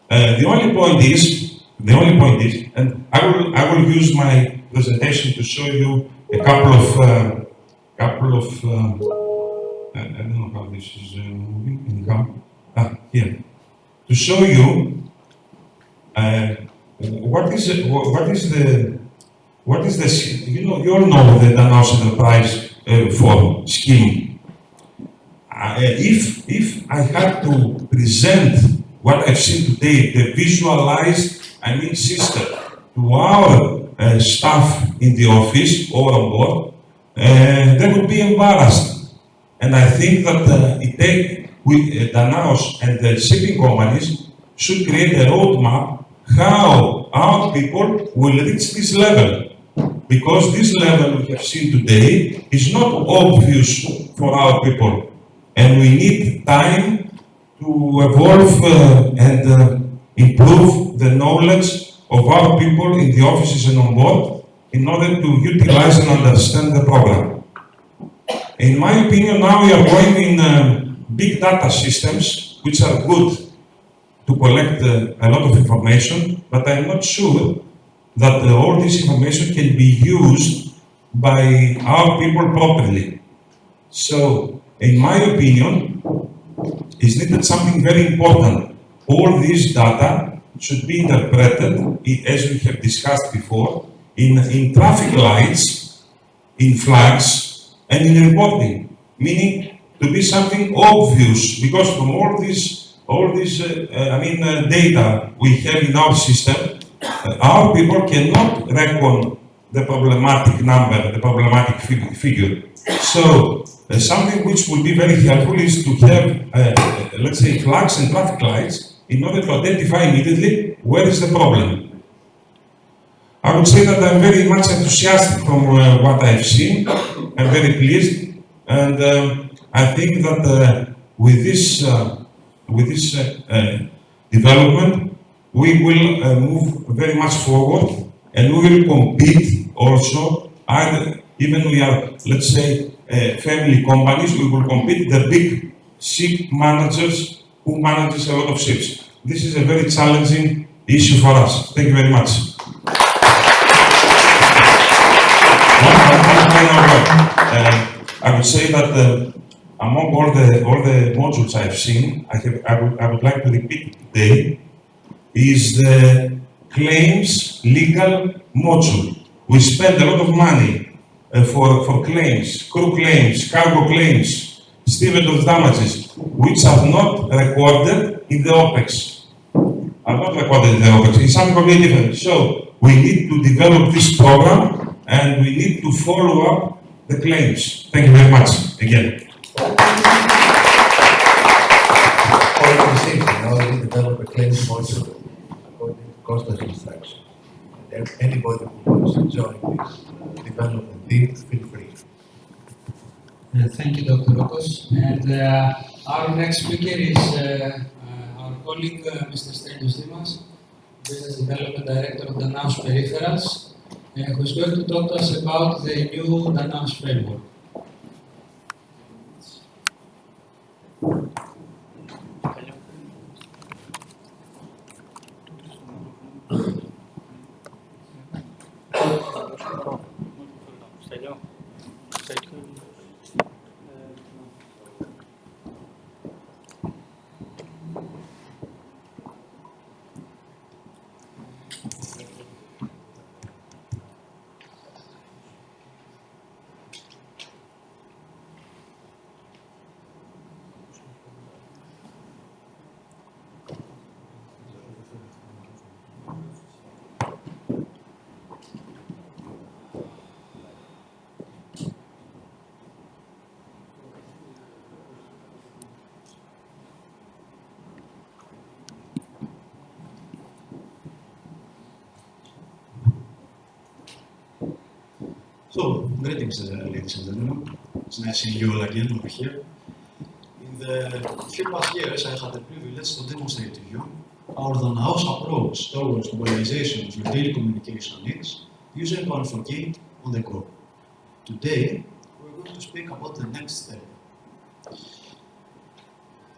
The only point is, and I will use my presentation to show you a couple of I don't know how this is moving. Here, to show you what is the you all know the Danaos Enterprise Forum scheme. If I had to present what I've seen today, the visualized, system to our staff in the office or on board, they would be embarrassed. And I think that Danaos and the shipping companies should create a roadmap how our people will reach this level. Because this level we have seen today is not obvious for our people. And we need time to evolve and improve the knowledge of our people in the offices and on board in order to utilize and understand the program. In my opinion, now we are going in big data systems, which are good to collect a lot of information, but I'm not sure that all this information can be used by our people properly. So, in my opinion, is needed something very important. All this data should be interpreted, as we have discussed before, in traffic lights, in flags, and in reporting, meaning to be something obvious, because from all this data we have in our system, our people cannot reckon the problematic number, the problematic figure. So, something which will be very helpful is to have, let's say, flags and traffic lights in order to identify immediately where is the problem. I would say that I'm very much enthusiastic from what I've seen. I'm very pleased, and I think that with this development, we will move very much forward, and we will compete also. Even we are, let's say, family companies, we will compete the big ship managers who manages a lot of ships. This is a very challenging issue for us. Thank you very much. I would say that among all the modules I've seen, I would like to repeat today, is the claims legal module. We spend a lot of money for claims, crew claims, cargo claims, stevedores damages, which are not recorded in the OPEX. Are not recorded in the OPEX. It's something completely different. So we need to develop this program, and we need to follow up the claims. Thank you very much again. Organization already developed a claims module according to constant instruction. And anybody who wants to join this development team, feel free. Thank you, Dr. Rokos. And our next speaker is our colleague, Mr. Stelios Dimas, Business Development Director of Danaos Peripherals, who is going to talk to us about the new Danaos framework. So, greetings, ladies and gentlemen. It's nice seeing you all again over here. In the few past years, I had the privilege to demonstrate to you our Danaos approach towards mobilization of your daily communication needs using Confocate on the go. Today, we're going to speak about the next step.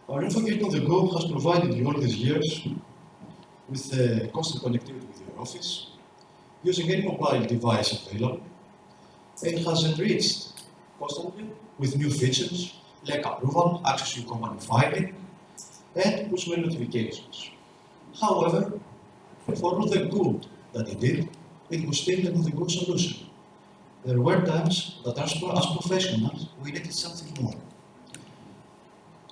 Our Infocate on the go has provided you all these years with constant connectivity with your office, using any mobile device available, and has enriched constantly with new features like approval, access to company filing, and push mail notifications. However, for all the good that it did, it was still an on-the-go solution. There were times that as professionals, we needed something more.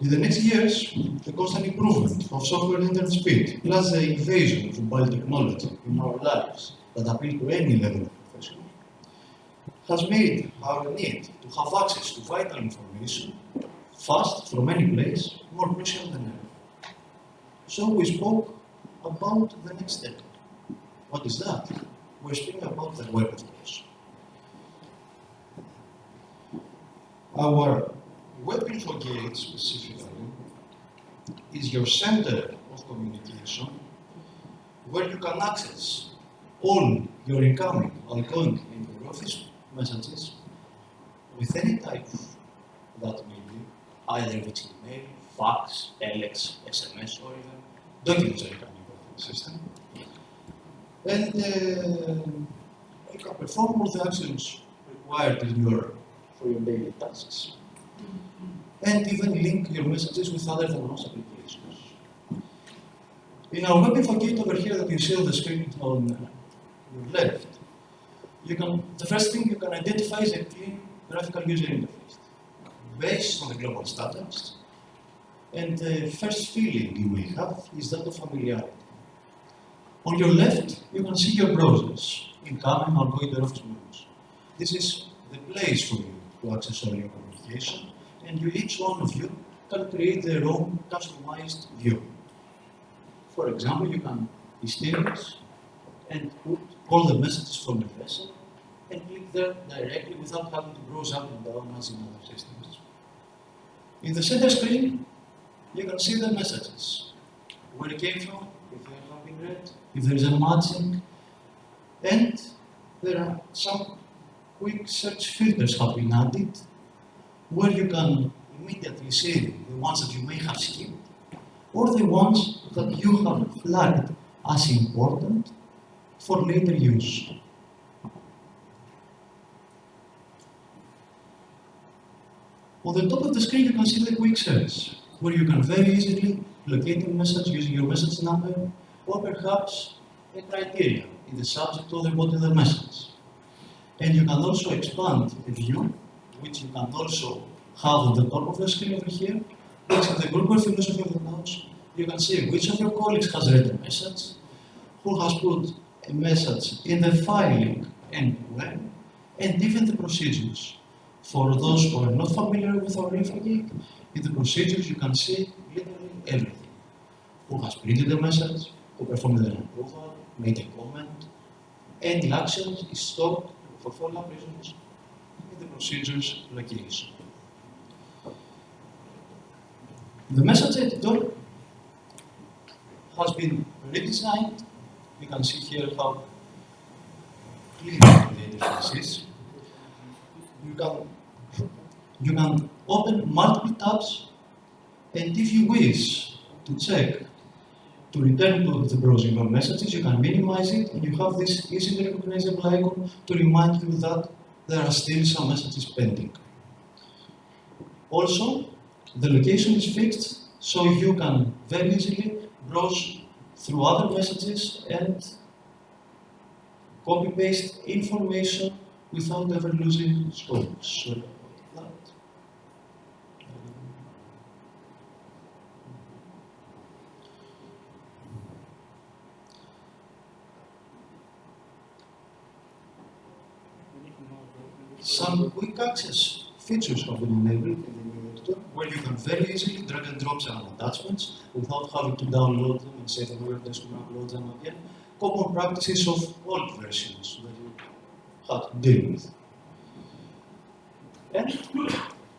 In the next years, the constant improvement of software and internet speed, plus the invasion of mobile technology in our lives that appeal to any level of professional, has made our need to have access to vital information fast from any place more crucial than ever. So we spoke about the next step. What is that? We're speaking about the web, of course. Our web Infogate specifically is your center of communication where you can access all your incoming, outgoing, and your office messages with any type that may be, either with email, fax, telex, SMS, or even documents that you can import from the system. And you can perform all the actions required for your daily tasks. And even link your messages with other Danaos applications. In our web Infocate over here that you see on the screen on your left, the first thing you can identify is a clean graphical user interface based on the global standards. And the first feeling you may have is that of familiarity. On your left, you can see your browsers, incoming or outgoing office menus. This is the place for you to access all your communication, and each one of you can create their own customized view. For example, you can distinguish and put all the messages from the vessel and click there directly without having to browse up and down as in other systems. In the center screen, you can see the messages, where it came from, if they have been read, if there is a matching, and there are some quick search filters have been added, where you can immediately see the ones that you may have skipped, or the ones that you have flagged as important for later use. On the top of the screen, you can see the quick search, where you can very easily locate a message using your message number, or perhaps a criteria in the subject or the body of the message. And you can also expand the view, which you can also have on the top of the screen over here, which in the group of philosophy of the Danaos, you can see which of your colleagues has read the message, who has put a message in the filing and when, and even the procedures. For those who are not familiar with our Infogate, in the procedures you can see literally everything. Who has printed the message, who performed an approval, made a comment, and the action is stored for follow-up reasons in the procedures location. The message editor has been redesigned. You can see here how clean the interface is. You can open multiple tabs, and if you wish to check, to return to the browsing of messages, you can minimize it, and you have this easily recognizable icon to remind you that there are still some messages pending. Also, the location is fixed, so you can very easily browse through other messages and copy-paste information without ever losing scope. Sorry about that. Some quick access features have been enabled in the new editor, where you can very easily drag and drop some attachments without having to download them and save them where they should upload them again. Common practices of old versions that you had to deal with. And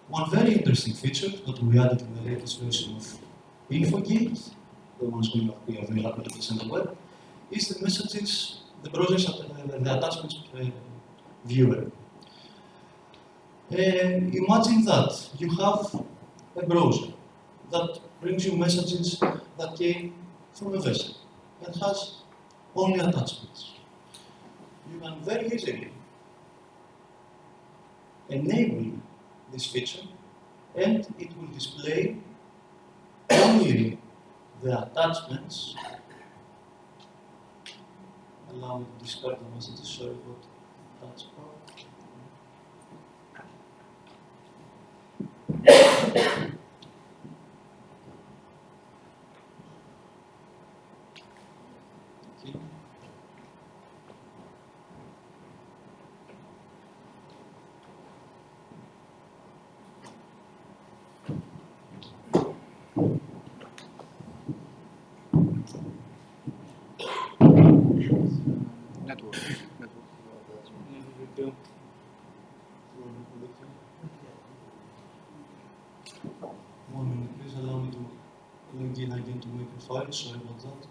one very interesting feature that we added in the latest version of InfoGate, the ones we are available on the web, is the messages, the browsers, the attachments viewer. Imagine that you have a browser that brings you messages that came from a vessel and has only attachments. You can very easily enable this feature and it will display only the attachments. Allow me to describe the messages, sorry about that part. Okay. Network. One minute, please allow me to log in again to my profile, sorry about that.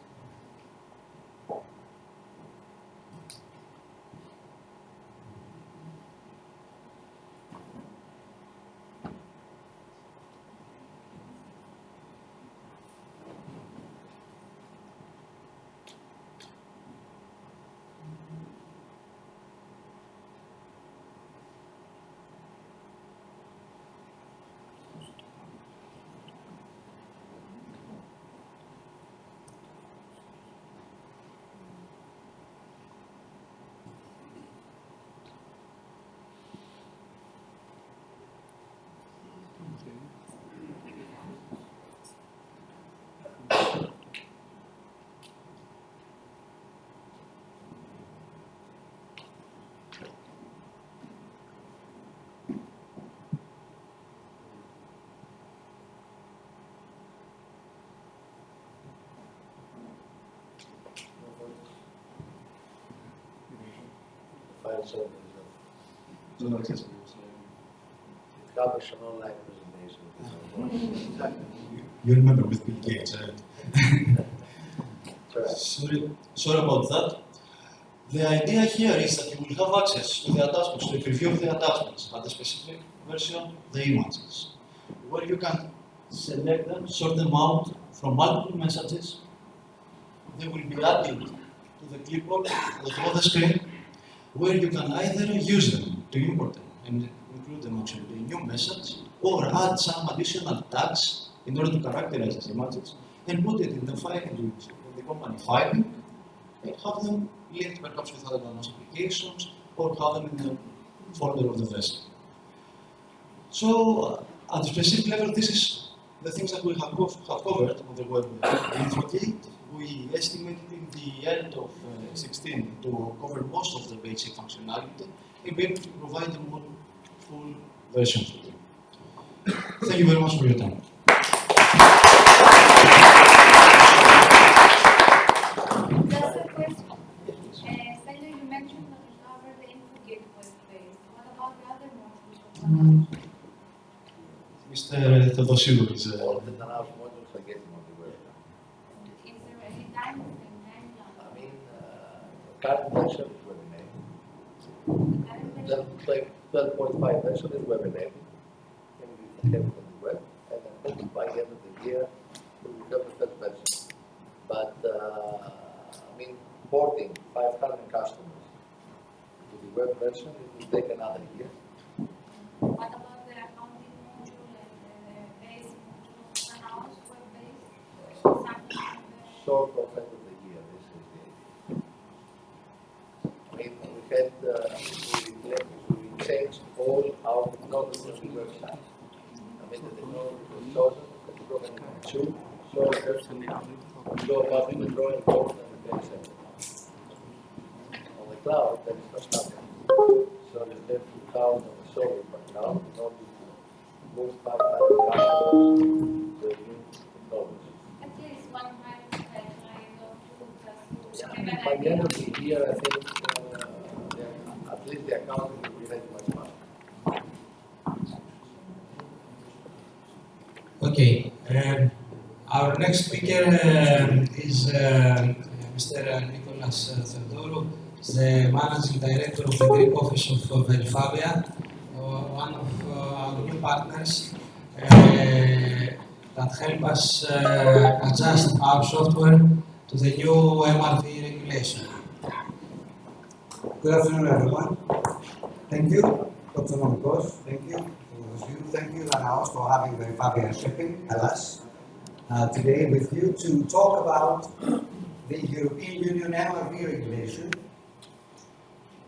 File server is No accessible. it covers an online presentation. You remember with Bill Gates, right? Correct. Sorry about that. The idea here is that you will have access to the attachments, to the preview of the attachments, at the specific version, the images, where you can select them, sort them out from multiple messages. They will be added to the clipboard of the screen, where you can either use them to import them and include them actually in a new message, or add some additional tags in order to characterize these images and put it in the file in the company filing and have them linked perhaps with other Danaos applications or have them in the folder of the vessel. So, at the specific level, this is the things that we have covered on the web InfoGate. We estimated in the end of 16 to cover most of the basic functionality and be able to provide a more full version for you. Thank you very much for your time. Just a question. Sanjay, you mentioned that you cover the InfoGate web page. What about the other modules of Danaos? Mr. Theodosiou is All the Danaos modules are getting on the web. Is there any time frame? I mean, current version is web enabled. The 12.5 version is web enabled. And we have it on the web. And I hope by the end of the year we will have the first version. But I mean, porting 500 customers to the web version, it will take another year. What about the accounting module and the basic module of Danaos web-based? Something Short of end of the year, this is the idea. I mean, we had, we changed all our technology on the website. I mean, the technology was chosen, was broken into two, so first we go about the drawing board and the base center. On the cloud, there is no standard. So you have to count on the server background in order to move 500 customers to the new technology. at least one milestone of just to By the end of the year, I think at least the accounting will be ready much faster. Our next speaker is Mr. Nicholas Theodorou, the Managing Director of the Greek office of Verifabia, one of our new partners that help us adjust our software to the new MRV regulation. Good afternoon, everyone. Thank you, Dr. Nomikos. Thank you. Thank you, Danaos, for having Verifabia Shipping, Hellas, today with you to talk about the European Union MRV regulation,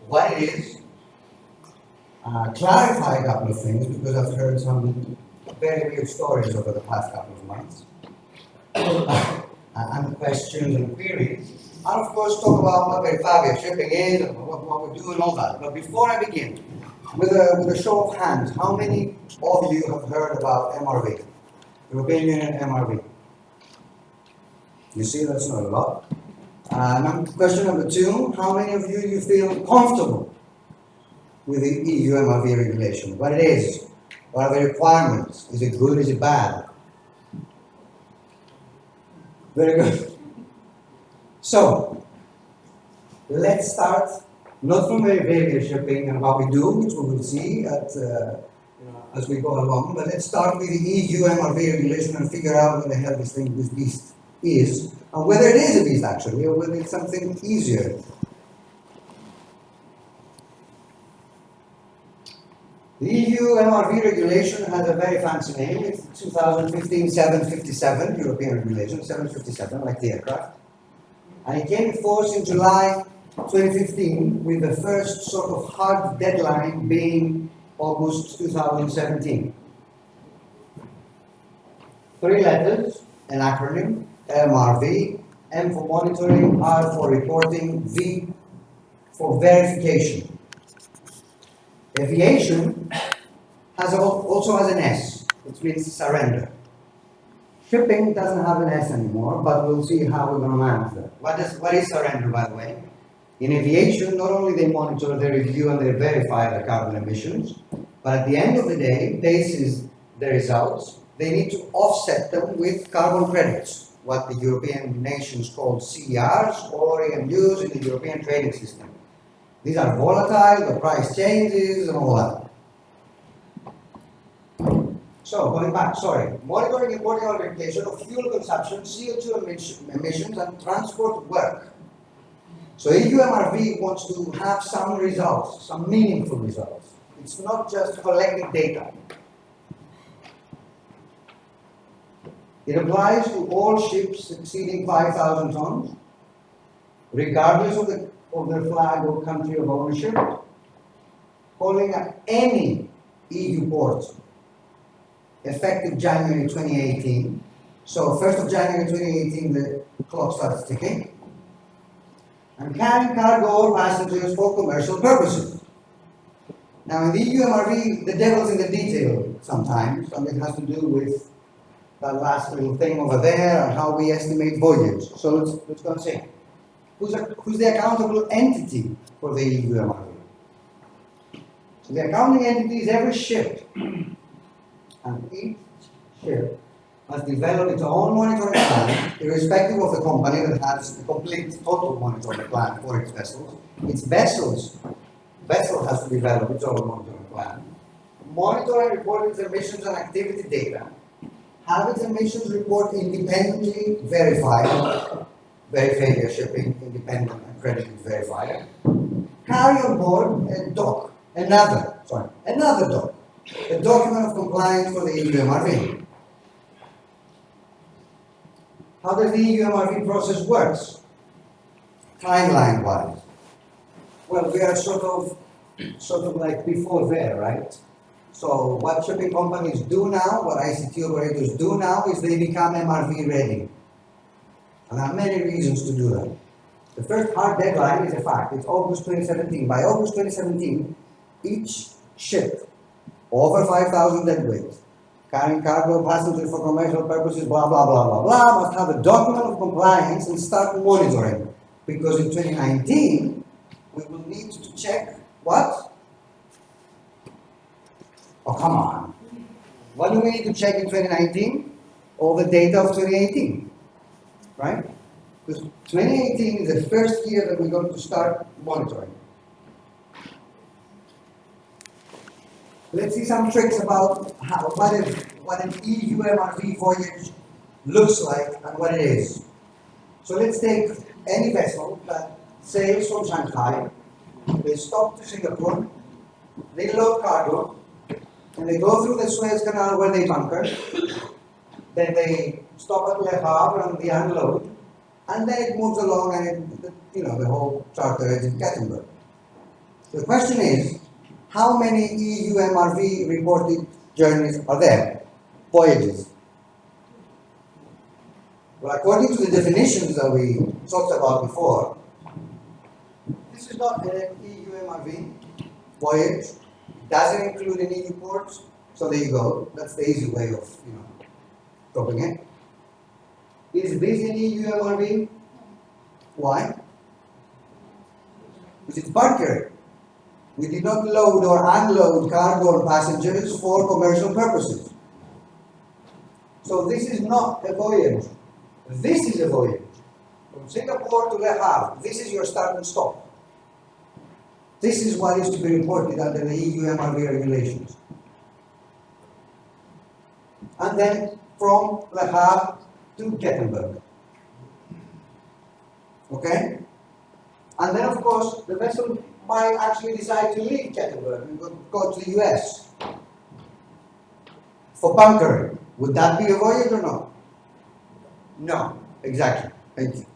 what it is, clarify a couple of things because I've heard some very weird stories over the past couple of months, and questions and queries, and of course talk about what Verifabia Shipping is and what we do and all that. But before I begin, with a show of hands, how many of you have heard about MRV, European Union MRV? You see, that's not a lot. Question number 2, how many of you feel comfortable with the EU MRV regulation? What it is? What are the requirements? Is it good? Is it bad? Very good. So, let's start not from Verifabia Shipping and what we do, which we will see as we go along, but let's start with the EU MRV regulation and figure out what the hell this beast is, and whether it is a beast actually, or whether it's something easier. The EU MRV regulation has a very fancy name. It's 2015-757 European regulation, 757, like the aircraft. And it came in force in July 2015, with the first sort of hard deadline being August 2017. 3 letters, an acronym, MRV, M for monitoring, R for reporting, V for verification. Aviation also has an S, which means surrender. Shipping doesn't have an S anymore, but we'll see how we're going to manage that. What is surrender, by the way? In aviation, not only they monitor, they review, and they verify the carbon emissions, but at the end of the day, basis the results, they need to offset them with carbon credits, what the European nations call CERs or EMUs in the European trading system. These are volatile, the price changes, and all that. So, going back, monitoring, reporting, and verification of fuel consumption, CO2 emissions, and transport work. So EU MRV wants to have some results, some meaningful results. It's not just collecting data. It applies to all ships exceeding 5,000 tons, regardless of their flag or country of ownership, calling at any EU port, effective January 2018. So 1st of January 2018, the clock starts ticking. And carrying cargo or passengers for commercial purposes. Now in the EU MRV, the devil's in the detail sometimes, and it has to do with that last little thing over there and how we estimate voyage. So let's go and see. Who's the accountable entity for the EU MRV? So the accounting entity is every ship. And each ship must develop its own monitoring plan, irrespective of the company that has the complete total monitoring plan for its vessels. Its vessel has to develop its own monitoring plan. Monitor and report its emissions and activity data. Have its emissions report independently verified, Verifabia Shipping, independent accredited verifier. Carry on board a doc, another doc, a document of compliance for the EU MRV. How does the EU MRV process work? Timeline-wise. Well, we are sort of like before there, right? So what shipping companies do now, what ICT operators do now, is they become MRV ready. And there are many reasons to do that. The first hard deadline is a fact. It's August 2017. By August 2017, each ship over 5,000 deadweight, carrying cargo, passengers for commercial purposes, blah, blah, blah, blah, blah, must have a document of compliance and start monitoring. Because in 2019, we will need to check what? Oh, come on. What do we need to check in 2019? all the data of 2018, right? Because 2018 is the first year that we're going to start monitoring. Let's see some tricks about what an EU MRV voyage looks like and what it is. So let's take any vessel that sails from Shanghai, they stop to Singapore, they load cargo, and they go through the Suez Canal where they bunker, then they stop at Le Havre and they unload, and then it moves along and the whole charter is in Gothenburg. The question is, how many EU MRV reported journeys are there? Voyages. Well, according to the definitions that we talked about before, this is not an EU MRV voyage. It doesn't include any EU ports. So there you go. That's the easy way of, dropping it. Is this an EU MRV? Why? Because it's bunkering. We did not load or unload cargo and passengers for commercial purposes. So this is not a voyage. This is a voyage. From Singapore to Le Havre, this is your start and stop. This is what is to be reported under the EU MRV regulations. And then from Le Havre to Gothenburg. Okay? And then, of course, the vessel might actually decide to leave Gothenburg and go to the US for bunkering. Would that be a voyage or not? No, exactly. Thank you.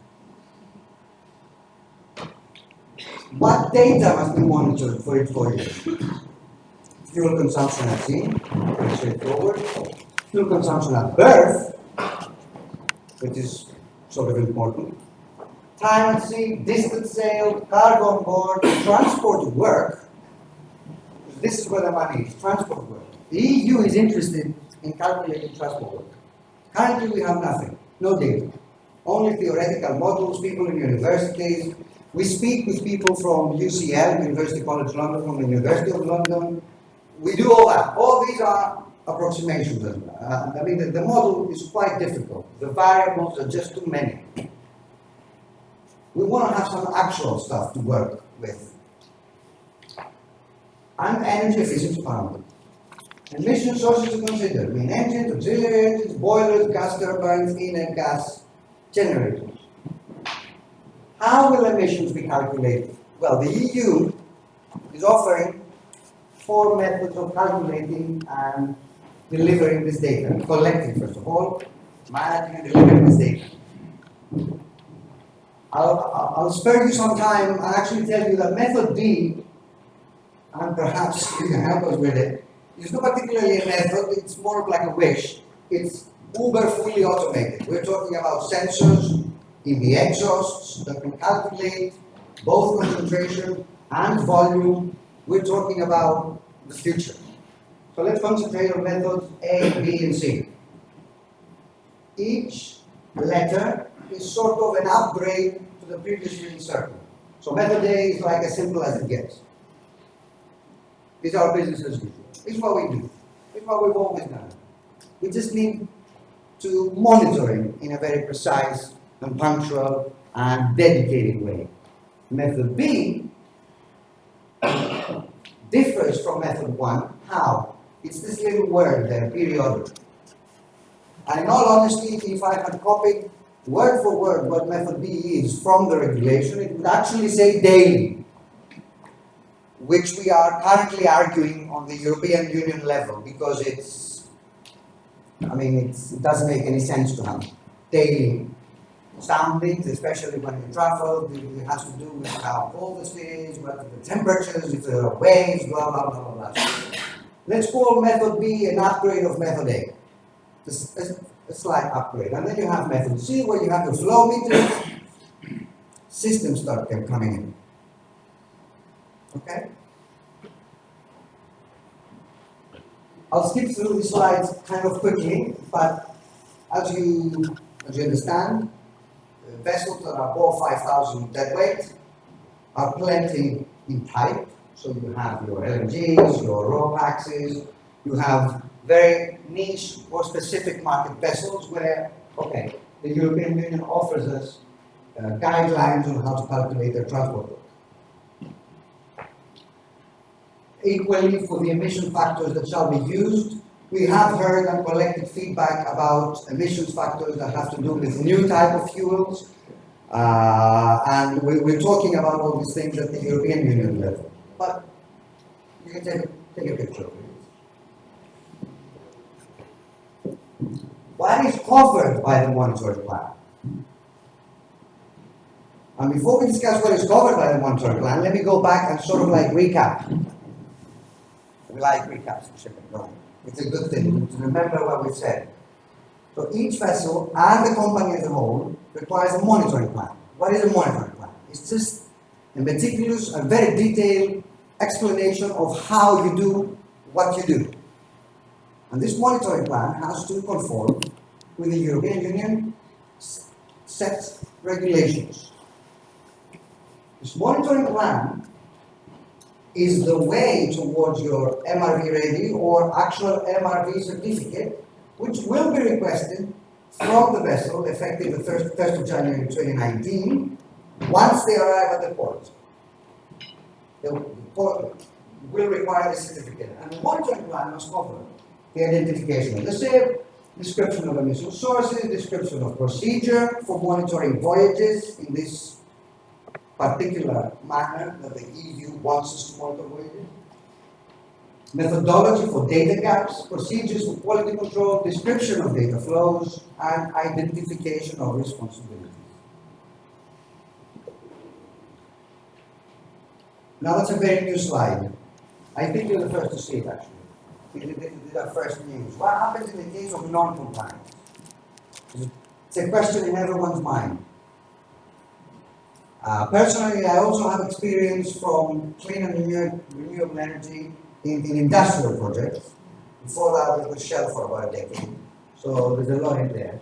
What data must be monitored for its voyage? Fuel consumption at sea, pretty straightforward. Fuel consumption at berth, which is sort of important. Time at sea, distance sailed, cargo on board, transport work. This is where the money is, transport work. The EU is interested in calculating transport work. Currently we have nothing, no data. Only theoretical models, people in universities. We speak with people from UCL, University College London, from the University of London. We do all that. All these are approximations. I mean, the model is quite difficult. The variables are just too many. We want to have some actual stuff to work with. And energy efficiency parameter. Emission sources to consider. Main engines, auxiliary engines, boilers, gas turbines, inner gas generators. How will emissions be calculated? Well, the EU is offering 4 methods of calculating and delivering this data. Collecting, first of all, managing and delivering this data. I'll spare you some time and actually tell you that method D, and perhaps you can help us with it, is not particularly a method, it's more of like a wish. It's uber fully automated. We're talking about sensors in the exhausts that can calculate both concentration and volume. We're talking about the future. So let's concentrate on methods A, B, and C. Each letter is sort of an upgrade to the previously circle. So method A is like as simple as it gets. It's our business as usual. It's what we do. It's what we've always done. We just need to monitor it in a very precise and punctual and dedicated way. Method B differs from method 1. How? It's this little word there, periodic. And in all honesty, if I had copied word for word what method B is from the regulation, it would actually say daily, which we are currently arguing on the European Union level because it doesn't make any sense to have daily soundings, especially when you travel. It has to do with how cold the sea is, what are the temperatures, if there are waves, blah, blah, blah, blah, blah. Let's call method B an upgrade of method A. A slight upgrade. And then you have method C where you have the flow meters, systems start coming in. Okay? I'll skip through the slides kind of quickly, but as you understand, vessels that are above 5,000 deadweight are plenty in type. So you have your LNGs, your raw axes, you have very niche or specific market vessels where, okay, the European Union offers us guidelines on how to calculate their transport load. Equally, for the emission factors that shall be used, we have heard and collected feedback about emissions factors that have to do with new type of fuels, and we're talking about all these things at the European Union level. But you can take a picture of it. What is covered by the monitoring plan? And before we discuss what is covered by the monitoring plan, let me go back and sort of like recap. We like recaps for shipping, don't we? It's a good thing to remember what we said. So each vessel and the company as a whole requires a monitoring plan. What is a monitoring plan? It's just a meticulous and very detailed explanation of how you do what you do. And this monitoring plan has to conform with the European Union set regulations. This monitoring plan is the way towards your MRV ready or actual MRV certificate, which will be requested from the vessel effective the 1st of January 2019 once they arrive at the port. The port will require the certificate, and the monitoring plan must cover the identification of the ship, description of emission sources, description of procedure for monitoring voyages in this particular manner that the EU wants us to monitor voyages, methodology for data gaps, procedures for quality control, description of data flows, and identification of responsibilities. Now that's a very new slide. I think you're the first to see it actually. This is our first news. What happens in the case of non-compliance? It's a question in everyone's mind. Personally, I also have experience from clean and renewable energy in industrial projects. Before that, I was with Shell for about a decade. So there's a lot in there.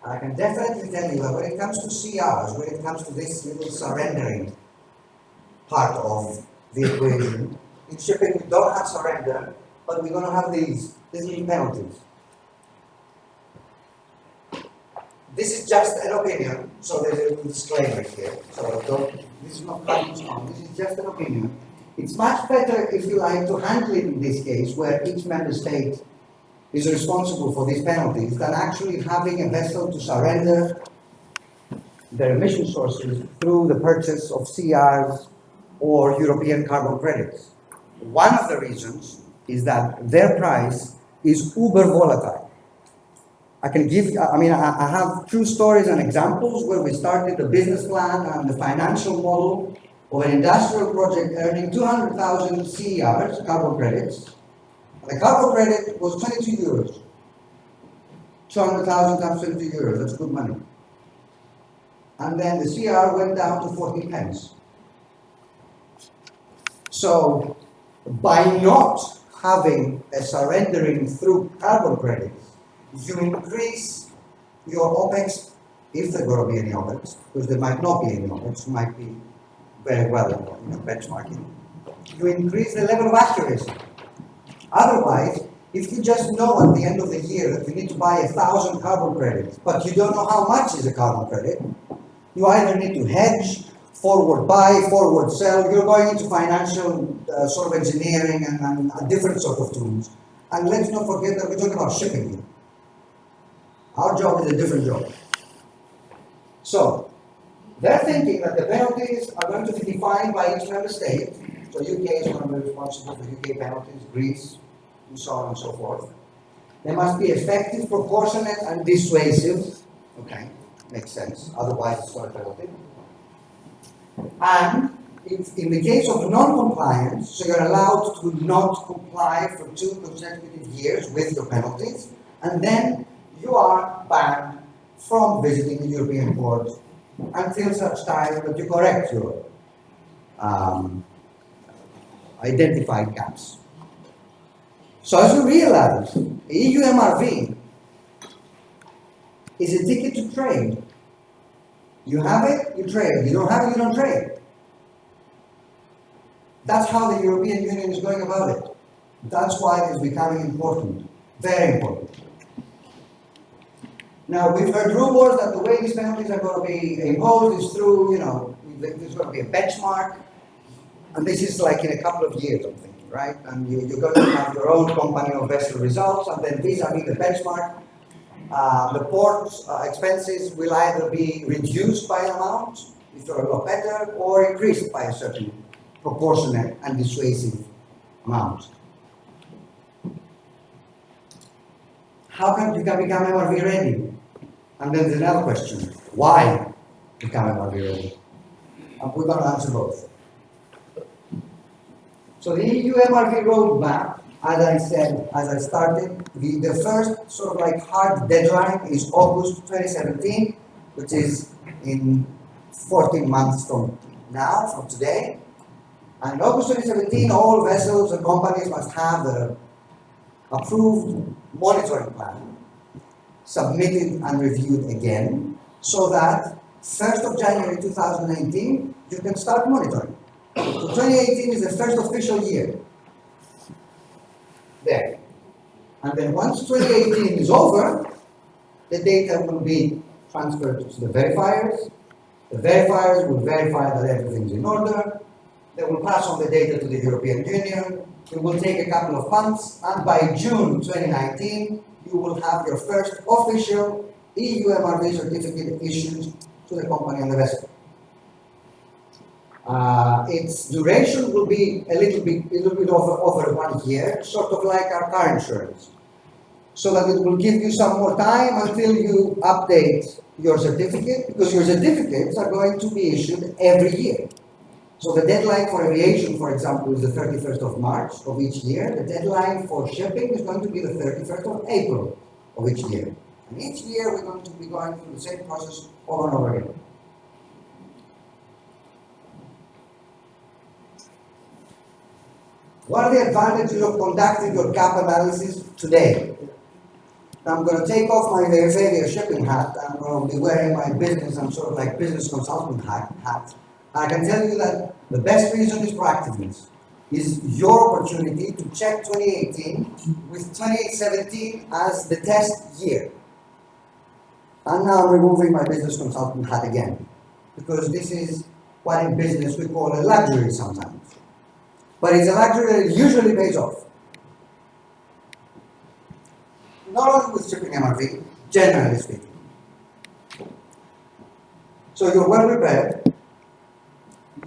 I can definitely tell you that when it comes to CRs, when it comes to this little surrendering part of the equation, in shipping we don't have surrender, but we're going to have these little penalties. This is just an opinion, so there's a disclaimer here. So this is not practice on, this is just an opinion. It's much better, if you like, to handle it in this case, where each member state is responsible for these penalties, than actually having a vessel to surrender their emission sources through the purchase of CRs or European carbon credits. One of the reasons is that their price is uber volatile. I have true stories and examples where we started the business plan and the financial model of an industrial project earning 200,000 CERs, carbon credits. The carbon credit was 22 euros. 200,000 times 22 euros, that's good money. And then the CR went down to 40 pence. So, by not having a surrendering through carbon credits, you increase your OPEX, if there are going to be any OPEX, because there might not be any OPEX, might be very well benchmarking. You increase the level of accuracy. Otherwise, if you just know at the end of the year that you need to buy 1,000 carbon credits, but you don't know how much is a carbon credit, you either need to hedge, forward buy, forward sell, you're going into financial sort of engineering and different sort of tools. And let's not forget that we're talking about shipping here. Our job is a different job. So, they're thinking that the penalties are going to be defined by each member state. So UK is going to be responsible for UK penalties, Greece, and so on and so forth. They must be effective, proportionate, and dissuasive. Okay, makes sense. Otherwise, it's not a penalty. And if, in the case of non-compliance, so you're allowed to not comply for 2 consecutive years with your penalties, and then you are banned from visiting the European port until such time that you correct your identified gaps. So as you realize, the EU MRV is a ticket to trade. You have it, you trade. You don't have it, you don't trade. That's how the European Union is going about it. That's why it is becoming important. Very important. Now, we've heard rumors that the way these penalties are going to be imposed is through, there's going to be a benchmark, and this is like in a couple of years, I'm thinking, right? And you're going to have your own company of vessel results, and then vis-a-vis the benchmark, the port expenses will either be reduced by an amount, if you're a lot better, or increased by a certain proportionate and dissuasive amount. How can you become MRV ready? And then there's another question: why become MRV ready? And we're going to answer both. So the EU MRV roadmap, as I said, as I started, the first sort of like hard deadline is August 2017, which is in 14 months from now, from today. And in August 2017, all vessels and companies must have the approved monitoring plan submitted and reviewed again, so that 1st of January 2019, you can start monitoring. So 2018 is the first official year there. And then once 2018 is over, the data will be transferred to the verifiers. The verifiers will verify that everything's in order. They will pass on the data to the European Union. It will take a couple of months, and by June 2019, you will have your first official EU MRV certificate issued to the company on the vessel. Its duration will be a little bit over 1 year, sort of like our car insurance, so that it will give you some more time until you update your certificate, because your certificates are going to be issued every year. So the deadline for aviation, for example, is the 31st of March of each year. The deadline for shipping is going to be the 31st of April of each year. And each year we're going to be going through the same process over and over again. What are the advantages of conducting your gap analysis today? Now I'm going to take off my Failure shipping hat. I'm going to be wearing my business, I'm sort of like business consultant hat. I can tell you that the best reason is proactiveness. Is your opportunity to check 2018 with 2017 as the test year. And now I'm removing my business consultant hat again, because this is what in business we call a luxury sometimes. But it's a luxury that usually pays off. Not only with shipping MRV, generally speaking. So you're well prepared.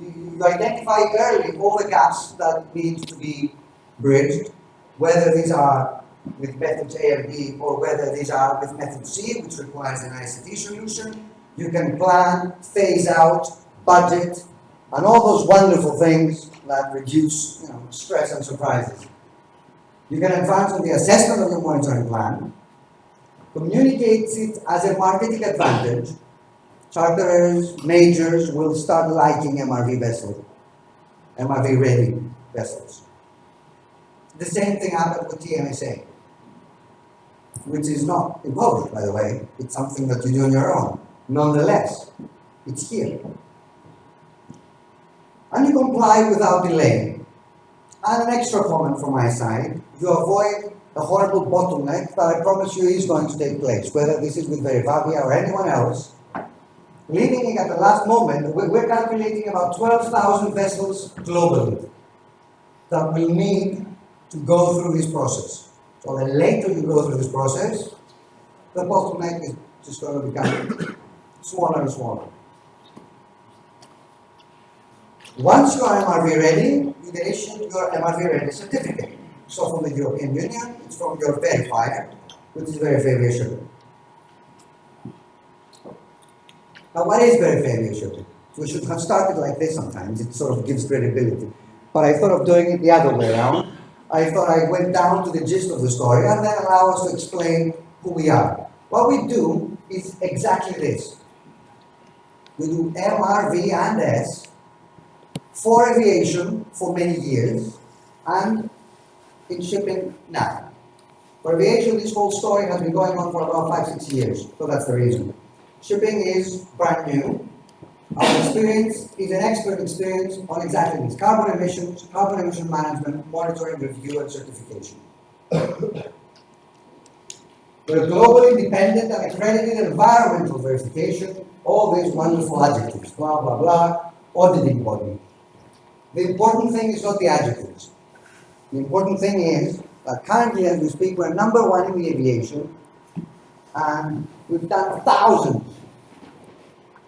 You identify early all the gaps that need to be bridged, whether these are with methods A and B, or whether these are with method C, which requires an ICT solution. You can plan, phase out, budget, and all those wonderful things that reduce stress and surprises. You can advance on the assessment of your monitoring plan, communicate it as a marketing advantage. Charterers, majors will start liking MRV vessels, MRV ready vessels. The same thing happened with TMSA, which is not imposed, by the way. It's something that you do on your own. Nonetheless, it's here. And you comply without delay. And an extra comment from my side, you avoid a horrible bottleneck that I promise you is going to take place, whether this is with Verivavia or anyone else. Leaving it at the last moment, we're calculating about 12,000 vessels globally that will need to go through this process. So the later you go through this process, the bottleneck is just going to become smaller and smaller. Once you are MRV ready, you can issue your MRV ready certificate. So from the European Union, it's from your verifier, which is Verifavia shipping. Now, what is Verifavia shipping? We should have started like this sometimes. It sort of gives credibility. But I thought of doing it the other way around. I thought I went down to the gist of the story and then allow us to explain who we are. What we do is exactly this. We do MRV and S for aviation for many years and in shipping now. For aviation, this whole story has been going on for about 5-6 years, so that's the reason. Shipping is brand new. Our experience is an expert experience on exactly this: carbon emissions, carbon emission management, monitoring, review, and certification. We're globally dependent and accredited environmental verification, all these wonderful adjectives, blah, blah, blah, auditing body. The important thing is not the adjectives. The important thing is that currently, as we speak, we're number one in the aviation, and we've done thousands,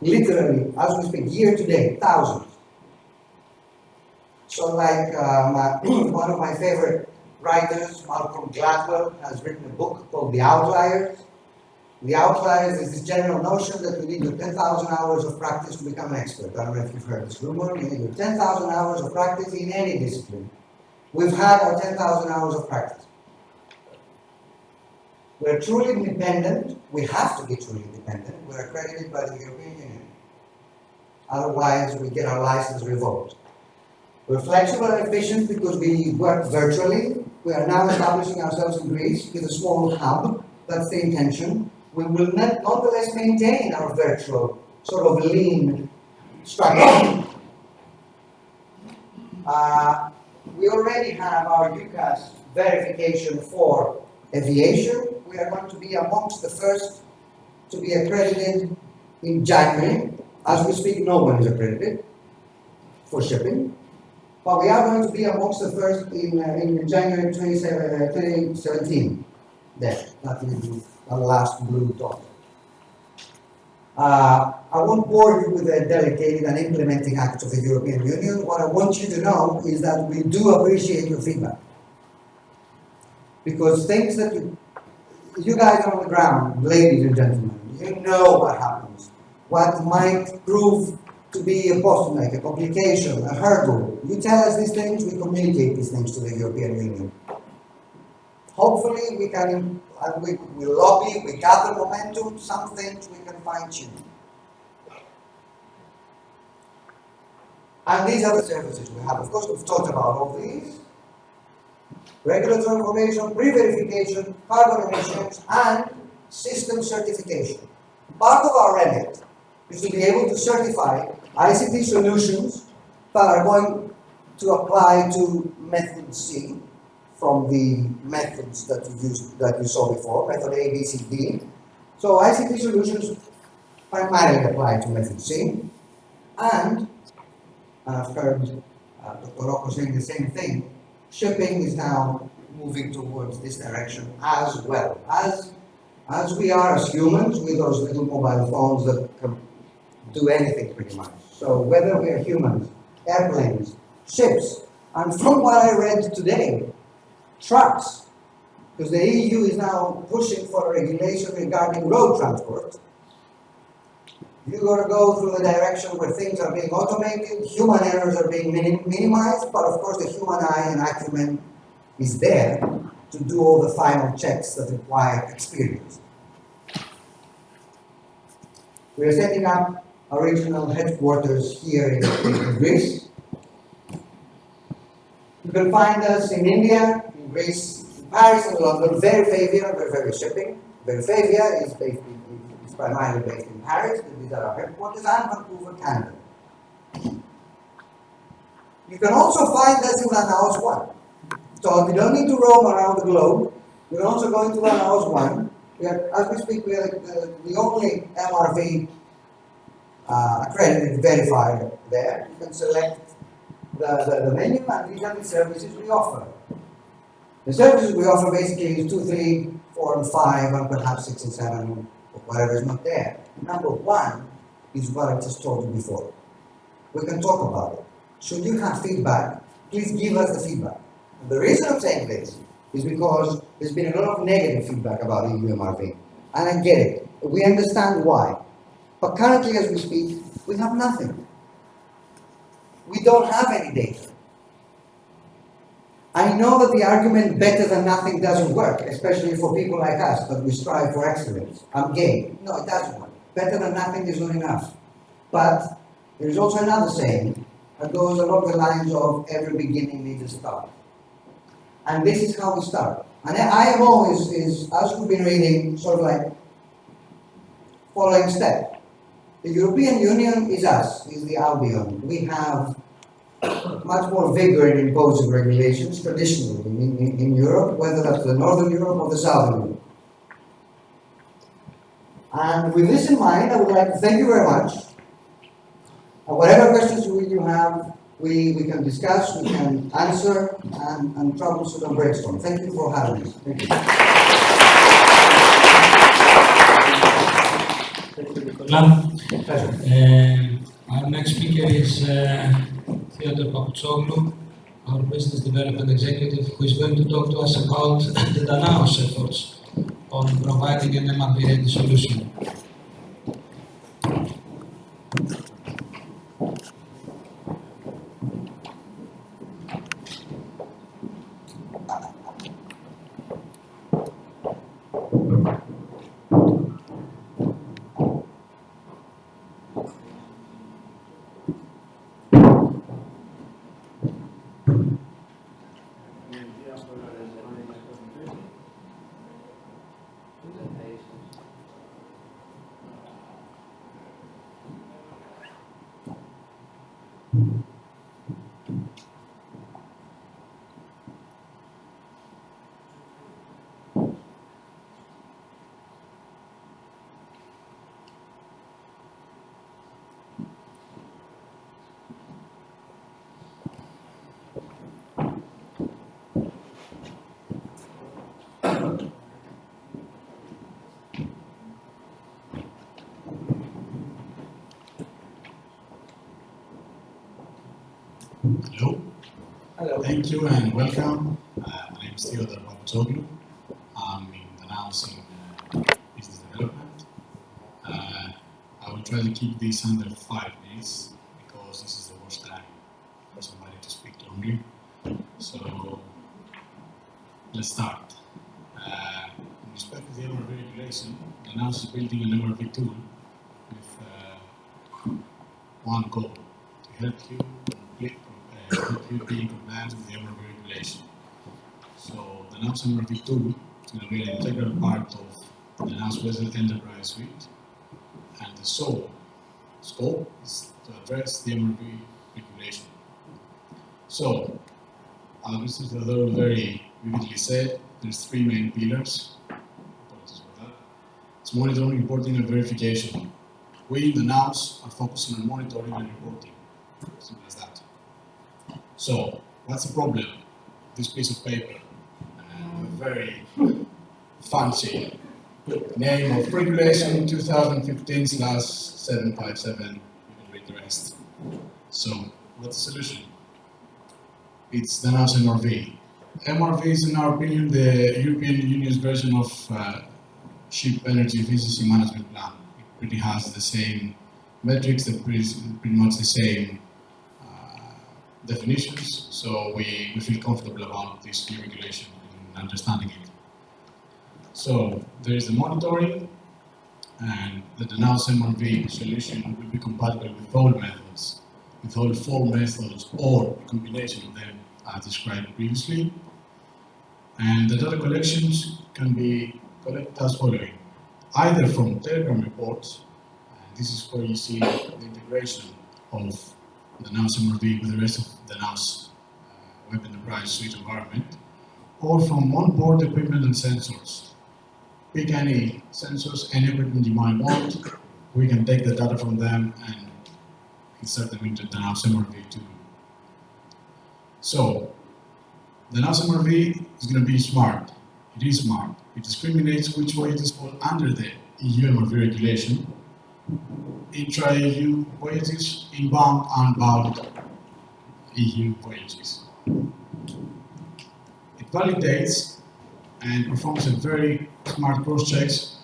literally, as we speak, year to date, thousands. So like one of my favorite writers, Malcolm Gladwell, has written a book called The Outliers. The Outliers is this general notion that you need your 10,000 hours of practice to become an expert. I don't know if you've heard this rumor. You need your 10,000 hours of practice in any discipline. We've had our 10,000 hours of practice. We're truly independent. We have to be truly independent. We're accredited by the European Union. Otherwise, we get our license revoked. We're flexible and efficient because we work virtually. We are now establishing ourselves in Greece with a small hub. That's the intention. We will nonetheless maintain our virtual, sort of lean structure. We already have our UCAS verification for aviation. We are going to be amongst the first to be accredited in January. As we speak, no one is accredited for shipping. But we are going to be amongst the first in January 2017. There, that is the last blue dot. I won't bore you with the delegated and implementing acts of the European Union. What I want you to know is that we do appreciate your feedback. Because things that you guys are on the ground, ladies and gentlemen, you know what happens. What might prove to be a bottleneck, a complication, a hurdle. You tell us these things, we communicate these things to the European Union. Hopefully we can, we lobby, we gather momentum, some things we can fine tune. And these are the services we have. Of course, we've talked about all these. Regulatory information, pre-verification, carbon emissions, and system certification. Part of our remit is to be able to certify ICT solutions that are going to apply to method C from the methods that you saw before, method A, B, C, D. So ICT solutions primarily apply to method C, and I've heard Dr. Rocco saying the same thing. Shipping is now moving towards this direction as well. As we are as humans with those little mobile phones that can do anything pretty much. So whether we are humans, airplanes, ships, and from what I read today, trucks, because the EU is now pushing for regulation regarding road transport. You're going to go through the direction where things are being automated, human errors are being minimized, but of course the human eye and acumen is there to do all the final checks that require experience. We are setting up our regional headquarters here in Greece. You can find us in India, in Greece, in Paris, and London. Verifavia, we're very shipping. Verifavia is primarily based in Paris. These are our headquarters, and Vancouver, Canada. You can also find us in Danaos 1. So we don't need to roam around the globe. We're also going to Danaos 1. As we speak, we are the only MRV accredited verified there. You can select the menu, and these are the services we offer. The services we offer basically is 2, 3, 4, and 5, and perhaps 6 and 7, or whatever is not there. Number 1 is what I just told you before. We can talk about it. Should you have feedback, please give us the feedback. And the reason I'm saying this is because there's been a lot of negative feedback about EU MRV. And I get it. We understand why. But currently, as we speak, we have nothing. We don't have any data. I know that the argument better than nothing doesn't work, especially for people like us, that we strive for excellence. I'm gay. No, it doesn't work. Better than nothing is not enough. But there is also another saying that goes along the lines of every beginning needs a start. And this is how we start. And IMO is, as we've been reading, sort of like following step. The European Union is us, is the Albion. We have much more vigor in imposing regulations traditionally in Europe, whether that's the Northern Europe or the Southern Europe. And with this in mind, I would like to thank you very much. Whatever questions you have, we can discuss, we can answer, and troubleshoot and brainstorm. Thank you for having us. Thank you. Our next speaker is Theodor Papazoglou, our Business Development Executive, who is going to talk to us about the Danaos efforts on providing an MRV-ready solution. Hello. Hello. Thank you and welcome. My name is Theodor Papazoglou. I'm in Danaos in business development. I will try to keep this under 5 minutes because this is the worst time for somebody to speak longer. So let's start. In respect to the MRV regulation, Danaos is building an MRV tool with one goal: to help you be in compliance with the MRV regulation. So the Danaos MRV tool is going to be an integral part of the Danaos Vessel Enterprise Suite, and the sole scope is to address the MRV regulation. So, as Mr. Theodore very vividly said, there's 3 main pillars. Apologies for that. It's monitoring, reporting, and verification. We in Danaos are focusing on monitoring and reporting. Simple as that. So, what's the problem? This piece of paper, a very fancy name of Regulation 2015/757. You can read the rest. So, what's the solution? It's Danaos MRV. MRV is, in our opinion, the European Union's version of Ship Energy Efficiency Management Plan. It pretty has the same metrics, pretty much the same definitions, so we feel comfortable about this new regulation and understanding it. So there is the monitoring, and the Danaos MRV solution will be compatible with all methods, with all 4 methods or a combination of them as described previously. And the data collections can be collected as following: either from Telegram reports, and this is where you see the integration of the Danaos MRV with the rest of the Danaos Web Enterprise Suite environment, or from onboard equipment and sensors. Pick any sensors, any equipment you might want. We can take the data from them and insert them into the Danaos MRV tool. So, the Danaos MRV is going to be smart. It is smart. It discriminates which voyages fall under the EU MRV regulation: intra-EU voyages, inbound, outbound EU voyages. It validates and performs a very smart cross-checks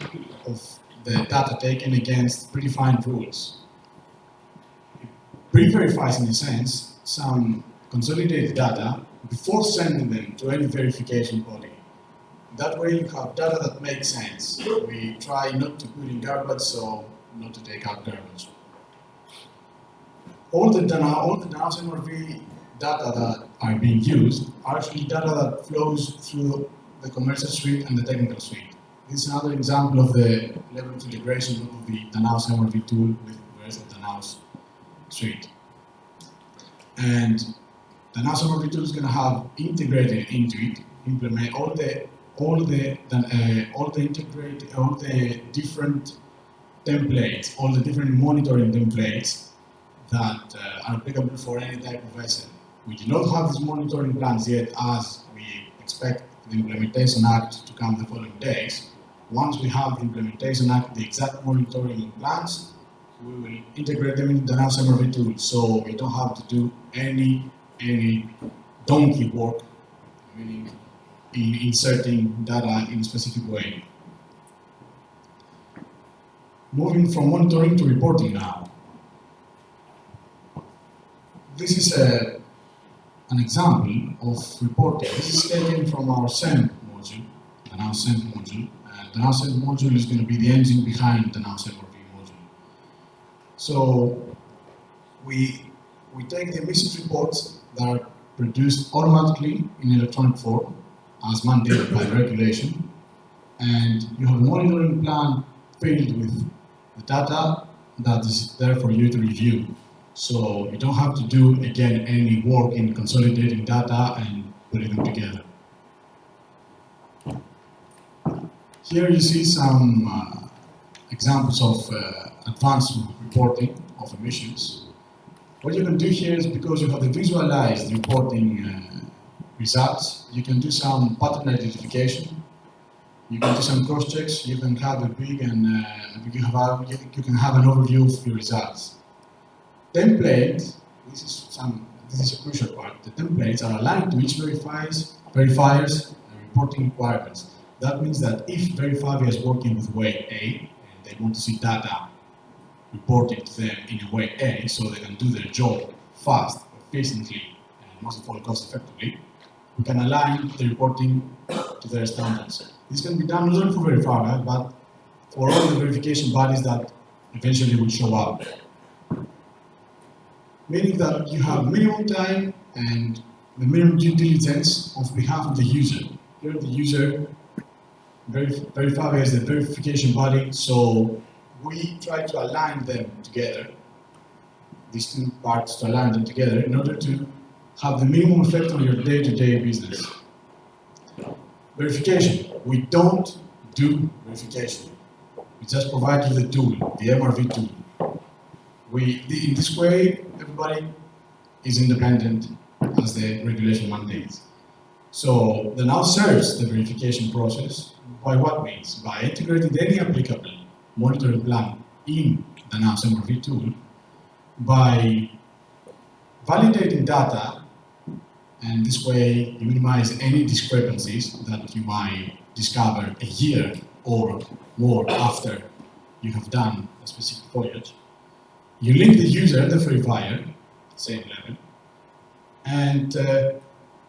of the data taken against predefined rules. It pre-verifies, in a sense, some consolidated data before sending them to any verification body. That way you have data that makes sense. We try not to put in garbage, so not to take out garbage. All the Danaos MRV data that are being used are actually data that flows through the commercial suite and the technical suite. This is another example of the level of integration of the Danaos MRV tool with the rest of the Danaos suite. And the Danaos MRV tool is going to have integrated into it, implement all the different templates, all the different monitoring templates that are applicable for any type of vessel. We do not have these monitoring plans yet, as we expect the Implementation Act to come the following days. Once we have the Implementation Act, the exact monitoring plans, we will integrate them into the Danaos MRV tool, so we don't have to do any donkey work, meaning in inserting data in a specific way. Moving from monitoring to reporting now. This is an example of reporting. This is taken from our SEM module, the Danaos SEM module. The Danaos SEM module is going to be the engine behind the Danaos MRV module. So we take the emissions reports that are produced automatically in electronic form, as mandated by regulation, and you have a monitoring plan filled with the data that is there for you to review. So you don't have to do, again, any work in consolidating data and putting them together. Here you see some examples of advanced reporting of emissions. What you can do here is, because you have the visualized reporting results, you can do some pattern identification. You can do some cross checks. You can have a big and you can have an overview of your results. Template. This is a crucial part. The templates are aligned to each verifier's reporting requirements. That means that if verifier is working with way A and they want to see data reported to them in a way A, so they can do their job fast, efficiently, and most of all cost effectively, we can align the reporting to their standards. This can be done not only for verifier, but for all the verification bodies that eventually will show up. Meaning that you have minimum time and the minimum due diligence on behalf of the user. Here the user, verifier is the verification body, so we try to align them together, these two parts, to align them together in order to have the minimum effect on your day-to-day business. Verification. We don't do verification. We just provide you the tool, the MRV tool. In this way, everybody is independent as the regulation mandates. So the Danaos serves the verification process by what means? By integrating any applicable monitoring plan in the Danaos MRV tool, by validating data, and this way you minimize any discrepancies that you might discover a year or more after you have done a specific voyage. You link the user and the verifier, same level, and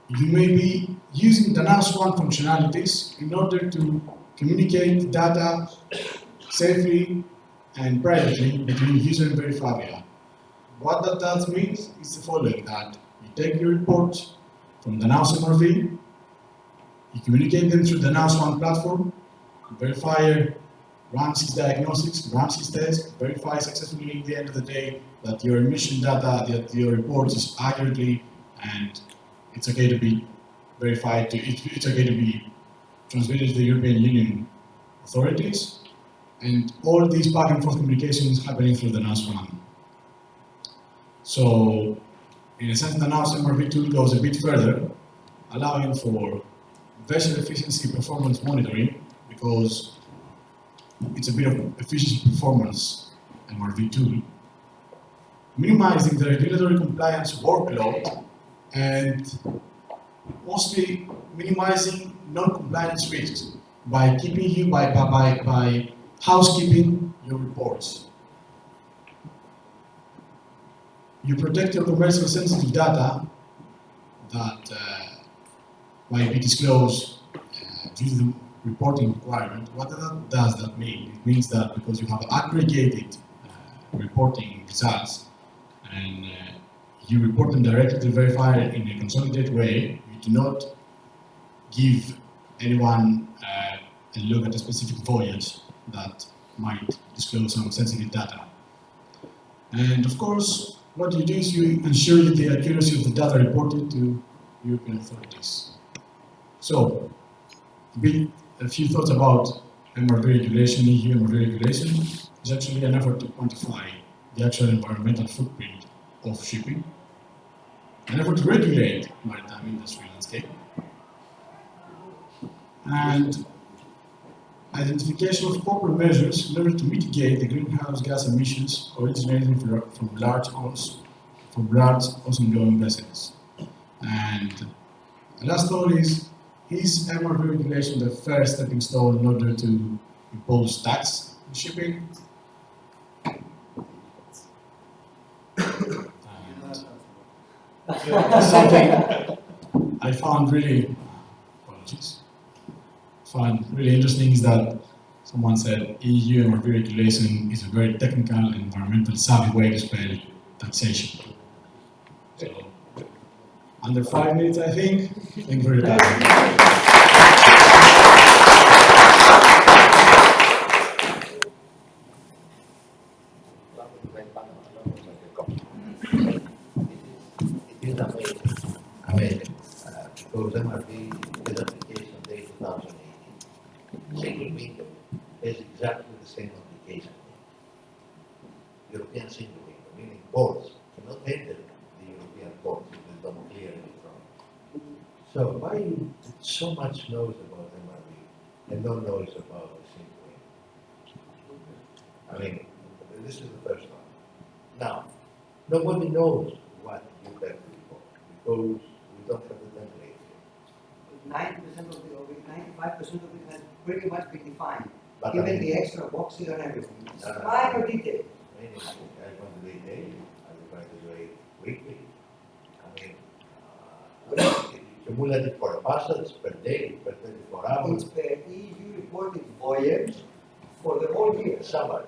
you may be using Danaos One functionalities in order to communicate data safely and privately between user and verifier. What that does mean is the following: that you take your reports from Danaos MRV, you communicate them through the Danaos One platform, the verifier runs his diagnostics, runs his tests, verifies successfully at the end of the day that your emission data, that your report is accurately, and it's okay to be verified, it's okay to be transmitted to the European Union authorities, and all these back and forth communications happening through the Danaos One. So, in a sense, the Danaos MRV tool goes a bit further, allowing for vessel efficiency performance monitoring, because it's a bit of efficiency performance MRV tool, minimizing the regulatory compliance workload, and mostly minimizing non-compliance risks by keeping you by housekeeping your reports. You protect your commercial sensitive data that might be disclosed due to the reporting requirement. What does that mean? It means that because you have aggregated reporting results and you report them directly to the verifier in a consolidated way, you do not give anyone a look at a specific voyage that might disclose some sensitive data. And of course, what you do is you ensure the accuracy of the data reported to European authorities. So, a few thoughts about MRV regulation, EU MRV regulation, is actually an effort to quantify the actual environmental footprint of shipping, an effort to regulate maritime industry landscape, and identification of proper measures in order to mitigate the greenhouse gas emissions originating from large ocean-going vessels. And the last thought is MRV regulation the first stepping stone in order to impose tax on shipping? Something I found really, interesting is that someone said EU MRV regulation is a very technical and environmental savvy way to spell taxation. So, under 5 minutes, I think. Thank you for your time. It is amazing, amazing, because MRV is application day 2018. Single window has exactly the same application. European single window, meaning ports cannot enter the European ports if they don't clear it. So why so much knows about MRV and no knows about the single window? I mean, this is the first one. Now, nobody knows what you have to report because we don't have the template here. 90% of it, or 95% of it has pretty much been defined. But Even I mean, the extra boxes and everything. It's No, no, no. minor detail. I want to do it daily, I want to do it weekly. I mean, cumulative for a passage per day, per 24 hours. It's per EU reported voyage for the whole year. Summary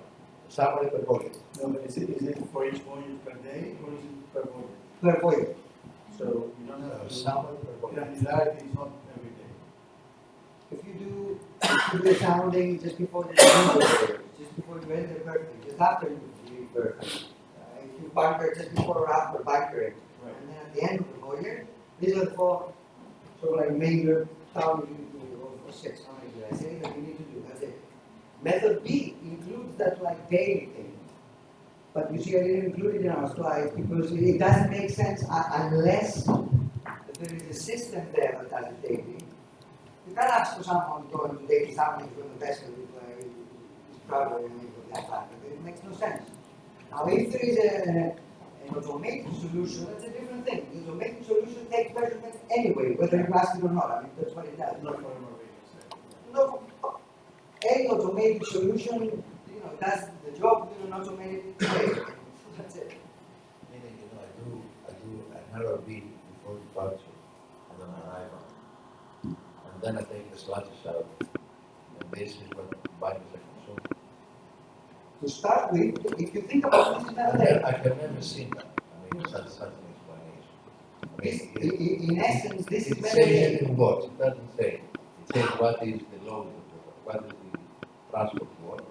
per voyage. No, but is it for each voyage per day or is it per voyage? Per voyage. So you don't have to. Summary per voyage. Granularity is not every day. If you do the sounding just before the voyage, just before you enter perfect, just after you leave perfect. If you bunker just before or after bunkering, Right. and then at the end of the voyage, these are the four sort of like major sounds you need to do, or six, how many did I say that you need to do? That's it. Method B includes that like daily thing. But you see, I didn't include it in our slides because it doesn't make sense unless there is a system there that does it daily. You can't ask for someone to go and do daily sounding from the vessel is traveling and that type of thing. It makes no sense. Now, if there is an automated solution, that's a different thing. The automated solution takes measurements anyway, whether you ask it or not. I mean, that's what it does. Not for MRV. No, any automated solution, does the job in an automated way. That's it. Meaning, I do an RRB before departure and then arrival. And then I take the slatches out. And this is what binders are consumed. To start with, if you think about this method, I have never seen that. I mean, such an explanation. I mean, in essence, this is it method says A. it in words, it doesn't say. It says what is the load, what is the transport work,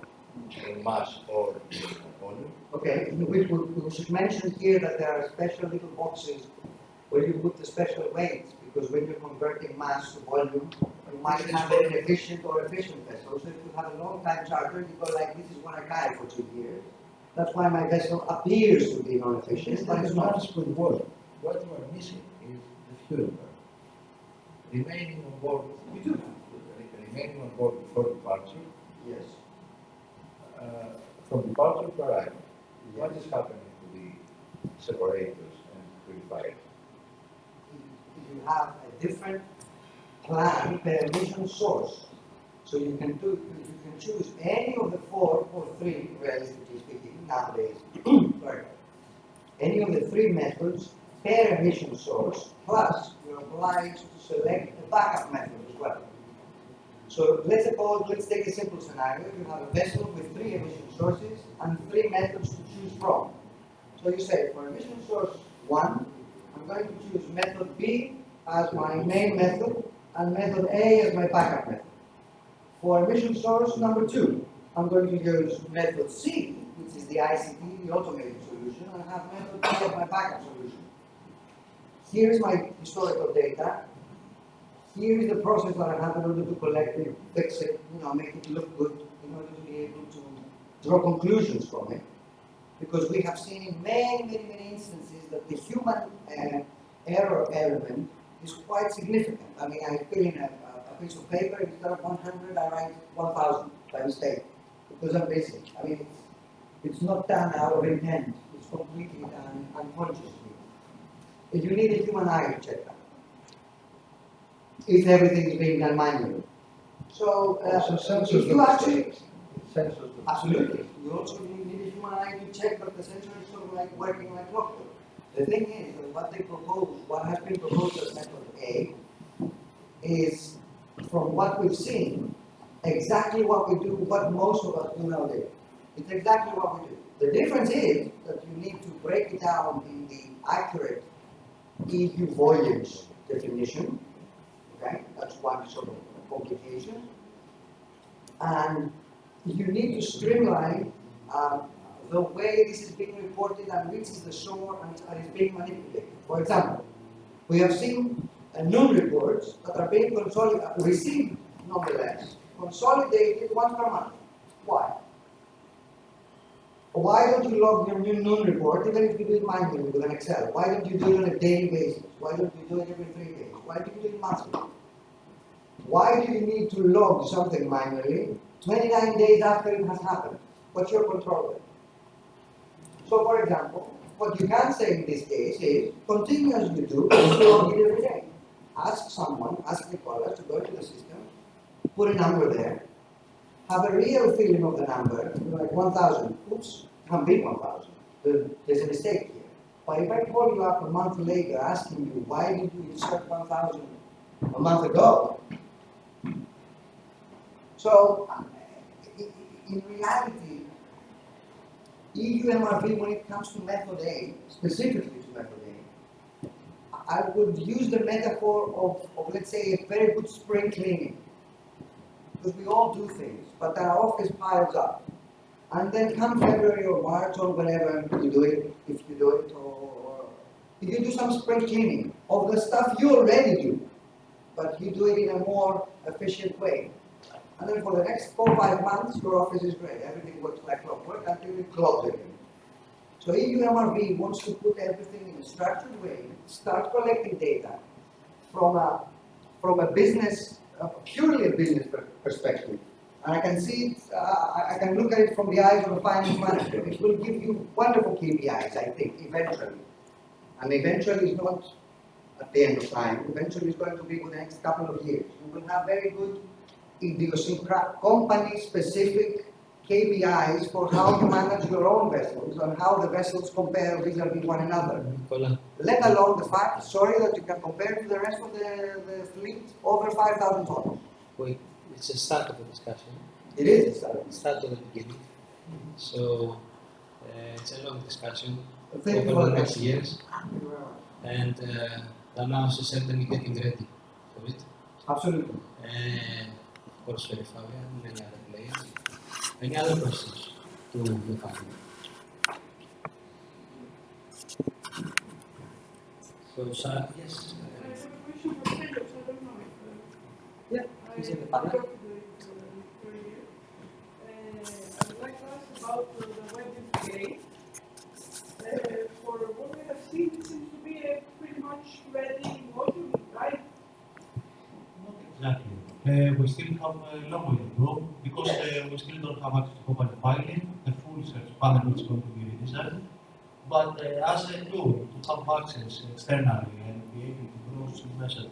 in mass or in volume. Okay, we should mention here that there are special little boxes where you put the special weights, because when you're converting mass to volume, you might have an inefficient or efficient vessel. So if you have a long time charter, you go like, this is what I carry for 2 years. That's why my vessel appears to be non-efficient, but it's not. Transport work. What you are missing is the fuel burn. Remaining on board, we do have remaining on board before departure, Yes. from departure to arrival. What is happening to the separators and purifiers? You have a different plan per emission source. So you can choose any of the 4 or 3, realistically speaking, nowadays, sorry, any of the 3 methods per emission source, plus you're obliged to select a backup method as well. So let's take a simple scenario. You have a vessel with 3 emission sources and 3 methods to choose from. So you say, for emission source 1, I'm going to choose method B as my main method and method A as my backup method. For emission source number 2, I'm going to use method C, which is the ICT, the automated solution, and have method B as my backup solution. Here's my historical data. here is the process that I have in order to collect it, fix it, make it look good, in order to be able to draw conclusions from it. Because we have seen in many instances that the human error element is quite significant. I mean, I fill in a piece of paper, instead of 100, I write 1,000 by mistake, because I'm busy. I mean, it's not done out of intent, it's completely done unconsciously. But you need a human eye to check that, if everything is being done manually. So, if you actually, absolutely, you also need a human eye to check that the sensor is sort of like working like clockwork. The thing is that what they propose, what has been proposed as method A, is, from what we've seen, exactly what we do, what most of us do nowadays. It's exactly what we do. The difference is that you need to break it down in the accurate EU voyage definition. Okay, that's one sort of complication. And you need to streamline the way this is being reported and which is the source and is being manipulated. For example, we have seen noon reports that are being received nonetheless, consolidated once per month. Why? Why don't you log your new noon report even if you do it manually with an Excel? Why don't you do it on a daily basis? Why don't you do it every 3 days? Why do you do it monthly? Why do you need to log something manually 29 days after it has happened? What's your control of it? So, for example, what you can say in this case is, continue as you do, log it every day. Ask someone, ask Nicola to go to the system, put a number there, have a real feeling of the number, like 1,000. Oops, can't be 1,000. There's a mistake here. But if I call you up a month later asking you, why did you insert 1,000 a month ago? So, in reality, EU MRV, when it comes to method A, specifically to method A, I would use the metaphor of let's say, a very good spring cleaning. Because we all do things, but our office piles up. And then come February or March or whenever you do it, if you do it, or you do some spring cleaning of the stuff you already do, but you do it in a more efficient way. And then for the next 4 or 5 months, your office is great. Everything works like clockwork until you close it. So EU MRV wants to put everything in a structured way, start collecting data from a business, purely a business perspective. And I can see it, I can look at it from the eyes of a finance manager. It will give you wonderful KPIs, I think, eventually. And eventually is not at the end of time. Eventually it's going to be within the next couple of years. You will have very good company-specific KPIs for how you manage your own vessels and how the vessels compare vis-a-vis one another. Let alone the fact, that you can compare to the rest of the fleet over 5,000 tons. Wait, it's a start of the discussion. It is a start. Start of the beginning. So it's a long discussion Thank you over for the that. next years, and Danaos is certainly getting ready for it. Absolutely. Of course, Verifavia and many other players. Any other questions to the panel? So, yes. I have a question for Stelios. I don't know if. Yeah, he's in the panel. I would like to ask about the web interface. For what we have seen, it seems to be a pretty much ready module, right? Not exactly. We still have a long way to go because we still don't have access to company filing. The full search panel is going to be redesigned. But as a tool to have access externally and be able to browse messages,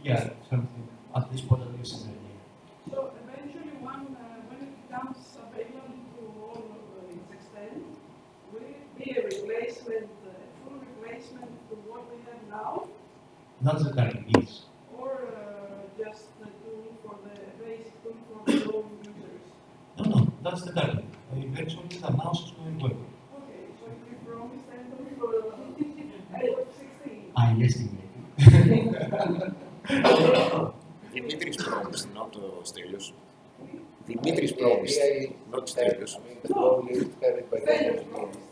yeah, something at this point at least is a year. So eventually, when it becomes available to all its extent, will it be a replacement, a full replacement to what we have now? That's the target, yes. Or just the tool for the basic tool for the low users? No, that's the target. Eventually, the mouse is going well. Okay, so you promised Anthony for age of 16. I estimate. Dimitris promised, not Stelios. Dimitris promised, not Stelios. No, Stelios promised.